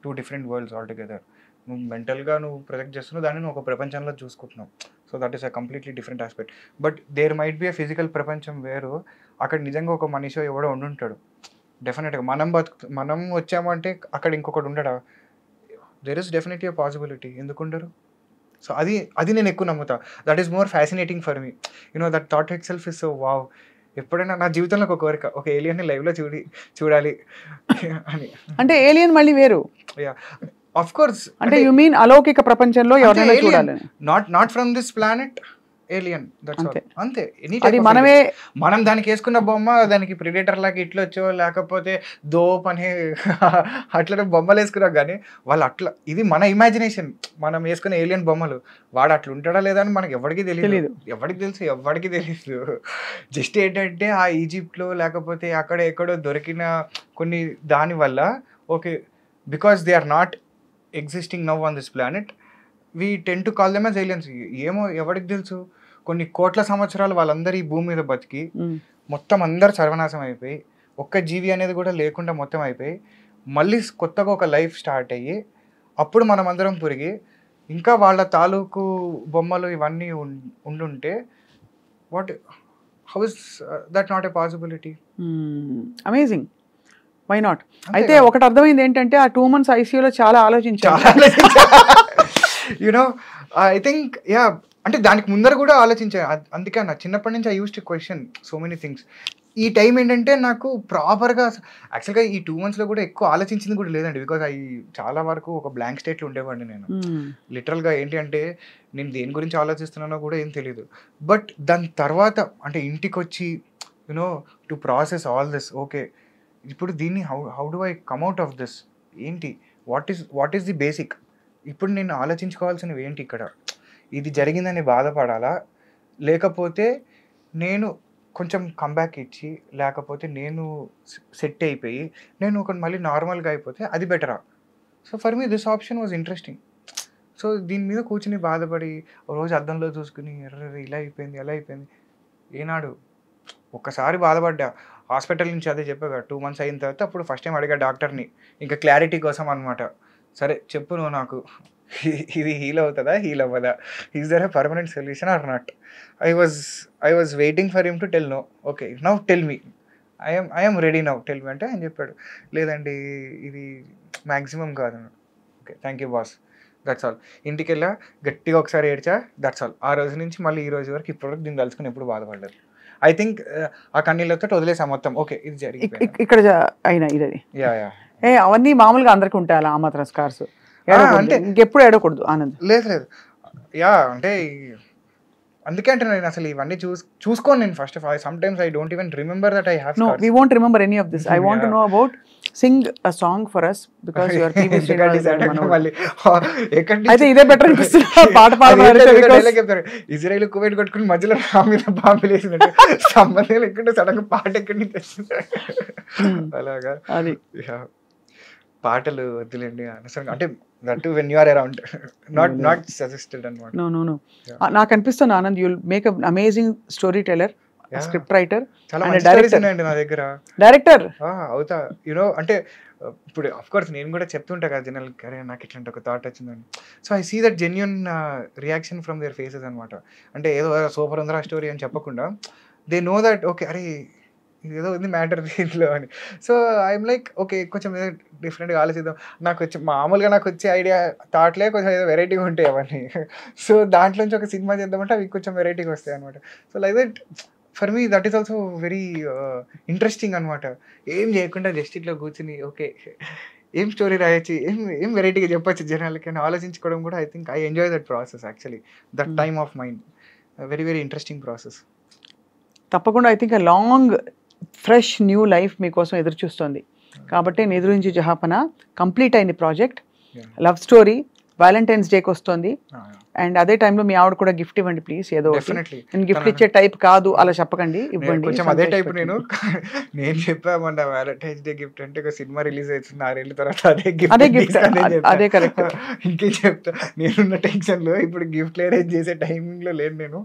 2 different worlds all together. నువ్వు మెంటల్గా నువ్వు project చేస్తున్నావు, దాన్ని నువ్వు ఒక ప్రపంచంలో చూసుకుంటున్నావు. So that is a completely different aspect. But there might be a physical ప్రపంచం వేరు. అక్కడ నిజంగా ఒక మనిషి ఎవడో ఉండుంటాడు డెఫినెట్గా. మనం వచ్చామంటే అక్కడ ఇంకొకటి ఉండడా? There is definitely a possibility. ఎందుకు ఉండరు? సో అది నేను ఎక్కువ నమ్ముతా. That is more fascinating for me. You know that thought itself is so wow. ఎప్పుడైనా నా జీవితంలో ఒక కోరిక, ఒక ఏలియన్ని లైవ్లో చూడాలి అని. అంటే ఏలియన్ మళ్ళీ వేరు. Yeah of course. అంటే యు మీన్ అలౌకిక ప్రపంచంలో ఎవరైనా చూడాలని? Not from this planet, alien. That's all. అంతే. అది మనం దానికి వేసుకున్న బొమ్మ దానికి ప్రిడేటర్ లాగా ఇట్లా వచ్చో లేకపోతే దోప్ అని అట్లా బొమ్మలు వేసుకున్నాం. కానీ వాళ్ళు అట్లా, ఇది మన ఇమాజినేషన్. మనం వేసుకునే ఏలియన్ బొమ్మలు. వాడు అట్లా ఉంటాడా లేదా అని మనకి ఎవరికి తెలియదు. ఎవరికి తెలియదు. జస్ట్ ఏంటంటే ఆ ఈజిప్ట్లో లేకపోతే అక్కడ ఎక్కడో దొరికిన కొన్ని దాని వల్ల okay, because they are not existing now on this planet, we tend to call them as aliens. ఏమో ఎవరికి తెలుసు, కొన్ని కోట్ల సంవత్సరాలు వాళ్ళందరూ ఈ భూమి మీద బతికి మొత్తం అందరు సర్వనాశం అయిపోయి ఒక్క జీవి అనేది కూడా లేకుండా మొత్తం అయిపోయి మళ్ళీ కొత్తగా ఒక లైఫ్ స్టార్ట్ అయ్యి అప్పుడు మనం అందరం పురిగి ఇంకా వాళ్ళ తాలూకు బొమ్మలు ఇవన్నీ ఉండుంటే how is that not a possibility? Amazing. Why not? అయితే ఒకటి అర్థమైంది ఏంటంటే ఆ 2 months ఐసీయూలో చాలా ఆలోచించాలి. యునో ఐ థింక్ యా, అంటే దానికి ముందర కూడా ఆలోచించాను. అందుకే నా చిన్నప్పటి నుంచి I use to question so many things. ఈ టైం ఏంటంటే నాకు ప్రాపర్గా యాక్చువల్గా ఈ 2 monthsలో కూడా ఎక్కువ ఆలోచించింది కూడా లేదండి. బికాజ్ చాలా వరకు ఒక బ్లాంక్ స్టేట్లో ఉండేవాడిని నేను. లిటరల్గా ఏంటి అంటే నేను దేని గురించి ఆలోచిస్తున్నానో కూడా ఏం తెలియదు. బట్ దాని తర్వాత అంటే ఇంటికి వచ్చి you know to process all this. Okay, ఇప్పుడు దీన్ని how do I come out of this? ఏంటి, వాట్ ఈస్ ది బేసిక్? ఇప్పుడు నేను ఆలోచించుకోవాల్సినవి ఏంటి? ఇక్కడ ఇది జరిగిందని బాధపడాలా, లేకపోతే నేను కొంచెం కంబ్యాక్ ఇచ్చి లేకపోతే నేను సెట్ అయిపోయి నేను ఒక మళ్ళీ నార్మల్గా అయిపోతే అది బెటరా? So for me this option was interesting. So దీని మీద కూర్చుని బాధపడి రోజు అద్దంలో చూసుకుని ఇలా అయిపోయింది అలా అయిపోయింది ఏనాడు ఒక్కసారి బాధపడ్డా. హాస్పిటల్ నుంచి అదే చెప్పాగా 2 months అయిన తర్వాత అప్పుడు ఫస్ట్ టైం అడిగా డాక్టర్ని, ఇంకా క్లారిటీ కోసం అనమాట. సరే చెప్పు నువ్వు నాకు, ఇది హీల్ అవుతుందా హీల్ అవ్వదా, is there a permanent solution or not? I was waiting for him to tell no. Okay, now tell me. I'm ready now tell me అంటే ఆయన చెప్పాడు, లేదండి ఇది మ్యాక్సిమం కాదు. Okay thank you boss, that's all. ఇంటికి వెళ్ళా గట్టిగా ఒకసారి ఏడ్చా, దట్స్ ఆల్. ఆ రోజు నుంచి మళ్ళీ ఈ రోజు వరకు ఇప్పటివరకు దీన్ని తలుచుకుని ఎప్పుడు బాధపడలేదు. ఐ థింక్ ఆ కన్నీళ్ళతో వదిలేసా మొత్తం. ఓకే ఇది జరిగింది ఇక్కడ అయినా ఇది యా యా. అవన్నీ మామూలుగా అందరికి ఉంటాయి అలా, ఆ మాత్రం స్కార్స్ అంటే ఇంకెప్పుడు ఏడకూడదు ఆనంద్. లేదు యా అంటే అందుకే అంటే నేను అసలు ఇవన్నీ చూసుకోను నేను. First of all sometimes I don't even remember that I have no we won't remember any of this. I want to know about sing a song for us because you are TV అయితే ఇదే better అనిపిస్తుంది పాట పాడడానికి. Israel Kuwait కొట్టుకుని మధ్యలో నా మీద బాంబులు వేసినట్టు సంబంధం లేకుండా సడన్ గా పాట ఎక్కడి నుంచి వచ్చింది అలాగా. అది పాటలు వద్దులేండి అనవసరంగా, అంటే that when you are around, not suggested అన్నమాట. నో నాకు అనిపిస్తుంది Anand you'll make a amazing story teller, script writer, చాలా మంచి స్టోరీస్ ఉన్నాయండి నా దగ్గర. డైరెక్టర్ అవుతా యూనో అంటే ఇప్పుడు అఫ్ కోర్స్ నేను కూడా చెప్తుంటా కదా జనరల్కి, అరే నాకు ఇట్లాంటి ఒక థాట్ వచ్చిందని. So I see that genuine reaction from their faces అనమాట. అంటే ఏదో సూపర్ ఉందరా స్టోరీ అని చెప్పకుండా దే నో దట్ ఓకే అరే ఏదో ఉంది మ్యాటర్ దీంట్లో అని. సో ఐఎమ్ లైక్ ఓకే కొంచెం ఏదో డిఫరెంట్గా ఆలోచిద్దాం. మామూలుగా నాకు వచ్చే ఐడియా థాట్లే కొంచెం ఏదో వెరైటీగా ఉంటాయి అవన్నీ. సో దాంట్లోంచి ఒక సినిమా చేద్దామంటే అవి కొంచెం వెరైటీగా వస్తాయి అనమాట. So like that for me that is also very interesting అనమాట. ఏం చేయకుండా జస్ట్ ఇట్లా కూర్చుని ఓకే ఏం స్టోరీ రాయొచ్చు, ఏం వెరైటీగా చెప్పచ్చు జనాలకి అని ఆలోచించుకోవడం కూడా I think I enjoy that process actually, that time of mind. Very very interesting process. తప్పకుండా I think long fresh new life మీకోసం ఎదురు చూస్తుంది. కాబట్టి నిద్రించి జహాపన కంప్లీట్ అయింది ప్రాజెక్ట్. లవ్ స్టోరీ వ్యాలంటైన్స్ డేకి వస్తుంది. అండ్ అదే టైంలో మీ ఆవిడ కూడా గిఫ్ట్ ఇవ్వండి ప్లీజ్. ఏదో నేను గిఫ్ట్ ఇచ్చే టైప్ కాదు అలా చెప్పకండి, ఇవ్వండి. కొంచెం అదే టైప్ నేను చెప్పామన్నా వ్యాలంటైన్స్ డే గిఫ్ట్ అంటే ఒక సినిమా రిలీజ్ అవుతుంది 6 ఏళ్ళ తర్వాత అదే గిఫ్ట్ అదే కరెక్ట్. ఇంకేం చెప్తా, నేనున్న టెన్షన్ లో ఇప్పుడు గిఫ్ట్ అరేంజ్ చేసే టైమింగ్ లో లేదు నేను.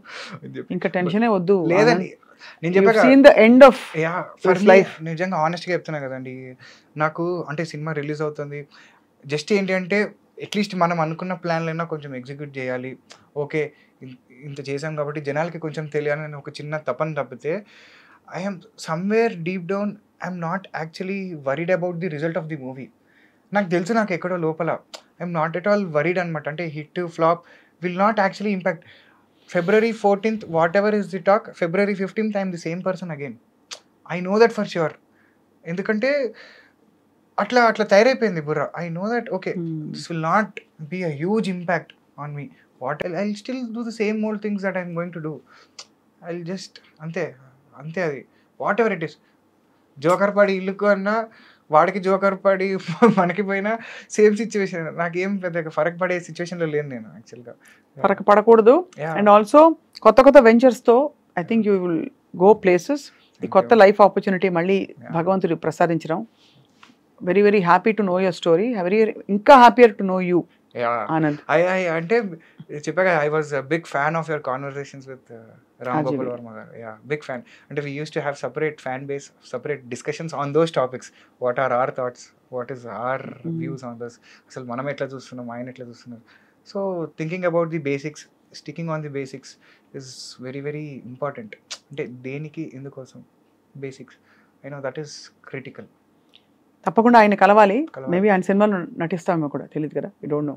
ఇంకా టెన్షనే వద్దు. లేదండి నేను చెప్పాను నిజంగా ఆనెస్ట్గా చెప్తున్నా కదండి. నాకు అంటే సినిమా రిలీజ్ అవుతుంది, జస్ట్ ఏంటి అంటే అట్లీస్ట్ మనం అనుకున్న ప్లాన్లైనా కొంచెం ఎగ్జిక్యూట్ చేయాలి. ఓకే ఇంత చేసాం కాబట్టి జనాలకి కొంచెం తెలియాలని ఒక చిన్న తపన తప్పితే I'm somewhere deep down I'm not actually worried about the result of the movie. నాకు తెలుసు నాకు ఎక్కడో లోపల I'm not at all worried అనమాట. అంటే hit flop will not actually impact. February 14th, whatever is the talk, February 15th, I am the same person again. I know that for sure. ఎందుకంటే అట్లా తయారైపోయింది బుర్ర. I know that, okay, this will not be a huge impact on me. I'll still do the same old things that I'm going to do. I'll just, అంతే అది. Whatever it is. Joker పడి ఇల్లుకు అన్నా, వాడికి joker పడి మనకి పోయినా same situation. నాకేం పెద్ద ఫరక్ పడే సిచ్యువేషన్లో లేను నేను యాక్చువల్గా. ఫరక్ పడకూడదు. అండ్ ఆల్సో కొత్త వెంచర్స్తో I think you will go places. ఈ కొత్త లైఫ్ ఆపర్చునిటీ మళ్ళీ భగవంతుడు ప్రసాదించడం. Very very happy to know your story. ఇంకా happier to know you Anand. అంటే చెప్పాక I was big fan of your conversations with Ram Gopal Varma garu. Yeah, big fan. And we used to have separate fan base, separate discussions on those topics. What are our thoughts? What is our views on this? Asal manam etla chustunnam, ayana etla chustunnam. So thinking about the basics, sticking on the basics is very very important. Ante deniki indukosam basics. I know that is critical. తప్పకుండా ఆయన కలవాలి. Maybe ఆయన సినిమాలో నటిస్తామో కూడా తెలియదు కదా, you don't know.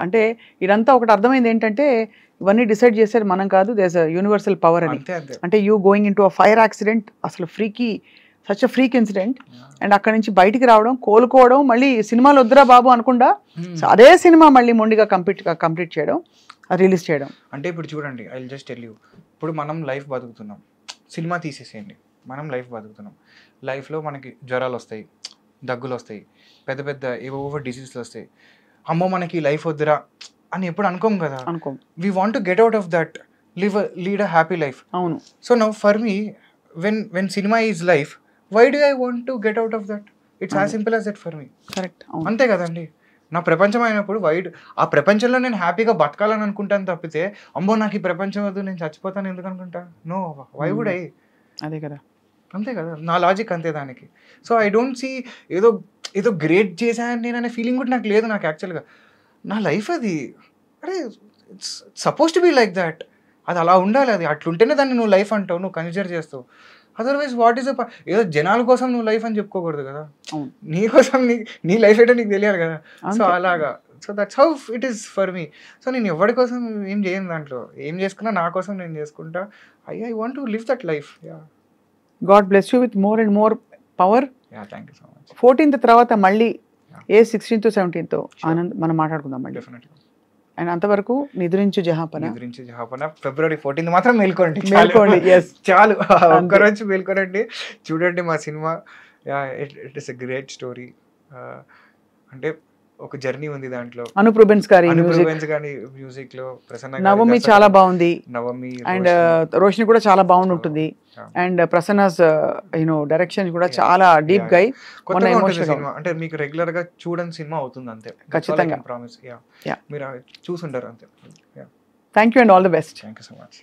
అంటే ఇదంతా ఒకటి అర్థమైంది ఏంటంటే ఇవన్నీ డిసైడ్ చేసేది మనం కాదు, there is a universal power అని. అంటే you going into a fire accident, అసలు such a freak incident, and అక్కడ నుంచి బయటికి రావడం, కోలుకోవడం, మళ్ళీ సినిమాలు వద్దురా బాబు అనకుండా అదే సినిమా మళ్ళీ మొండిగా కంప్లీట్ చేయడం, రిలీజ్ చేయడం. అంటే ఇప్పుడు చూడండి, I will just tell you, ఇప్పుడు మనం లైఫ్ బతుకుతున్నాం, సినిమా తీసేసేయండి, మనం లైఫ్ బతుకుతున్నాం. లైఫ్లో మనకి జ్వరాలు వస్తాయి, దగ్గులు వస్తాయి, పెద్ద పెద్ద ఏవో డిసీజ్లు వస్తాయి. అమ్మో మనకి లైఫ్ వద్దురా అని ఎప్పుడు అనుకోం కదా. We want to get out of that, lead a happy life. అవును. So now for me when cinema is life, why do I want to get out of that? It's as simple as that for me. Correct, అంతే కదండి. నా ప్రపంచం అయినప్పుడు ఆ ప్రపంచంలో నేను హ్యాపీగా బతకాలని అనుకుంటాను తప్పితే అమ్మో నాకు ఈ ప్రపంచం వద్దు నేను చచ్చిపోతాను ఎందుకు అనుకుంటా? No, why would I? అదే కదా, అంతే కదా, నా లాజిక్ అంతే దానికి. సో ఐ డోంట్ సీ ఏదో గ్రేట్ చేశాను నేను అనే ఫీలింగ్ కూడా నాకు లేదు. నాకు యాక్చువల్గా నా లైఫ్ అది, అరే it's suppose to be like that, అది అలా ఉండాలి, అది అట్లుంటేనే దాన్ని నువ్వు లైఫ్ అంటావు, నువ్వు కన్సిడర్ చేస్తావు. అదర్వైజ్ వాట్ ఈస్ ఏదో జనాల కోసం నువ్వు లైఫ్ అని చెప్పుకోకూడదు కదా, అవును. నీ కోసం నీ లైఫ్ ఏంటో నీకు తెలియాలి కదా. సో అంతే. అలాగా, so that's how it is for me. So నేను ఎవరి కోసం ఏం చేయను, దాంట్లో ఏం చేసుకున్నా నా కోసం నేను చేసుకుంటా. I want to live that life. God bless you with more and more power. Thank you so much. 14th తర్వాత మళ్ళీ ఏ 16th 17th ఆనంద్ మనం మాట్లాడుకుందాం మళ్ళీ. డెఫినెట్గా. అండ్ అంతవరకు నిద్రించు జహాపన. గురించి జహాపన February 14th మాత్రం మేల్కోండి. మేల్కోండి. Yes. చాలు, ఒక్కరోజు మేల్కోనండి, చూడండి మా cinema. It is a great story. అంటే ఒక జర్నీ ఉంది దాంట్లో. అనూప్ రూబెన్స్ గారి మ్యూజిక్ లో, ప్రసన్న నవమి చాలా బాగుంది. నవమి అండ్ రోషిని కూడా చాలా బాగుంటుంది. అండ్ ప్రసన్నస్ డైరెక్షన్ కూడా చాలా డీప్ గా కొత్తగా ఉంటుంది సినిమా. అంటే మీకు రెగ్యులర్ గా చూడని సినిమా అవుతుంది అంతే. ఖచ్చితంగా ప్రామిస్. మీరు చూసుంటారు అంతే. Thank you and all the best. Thank you so much.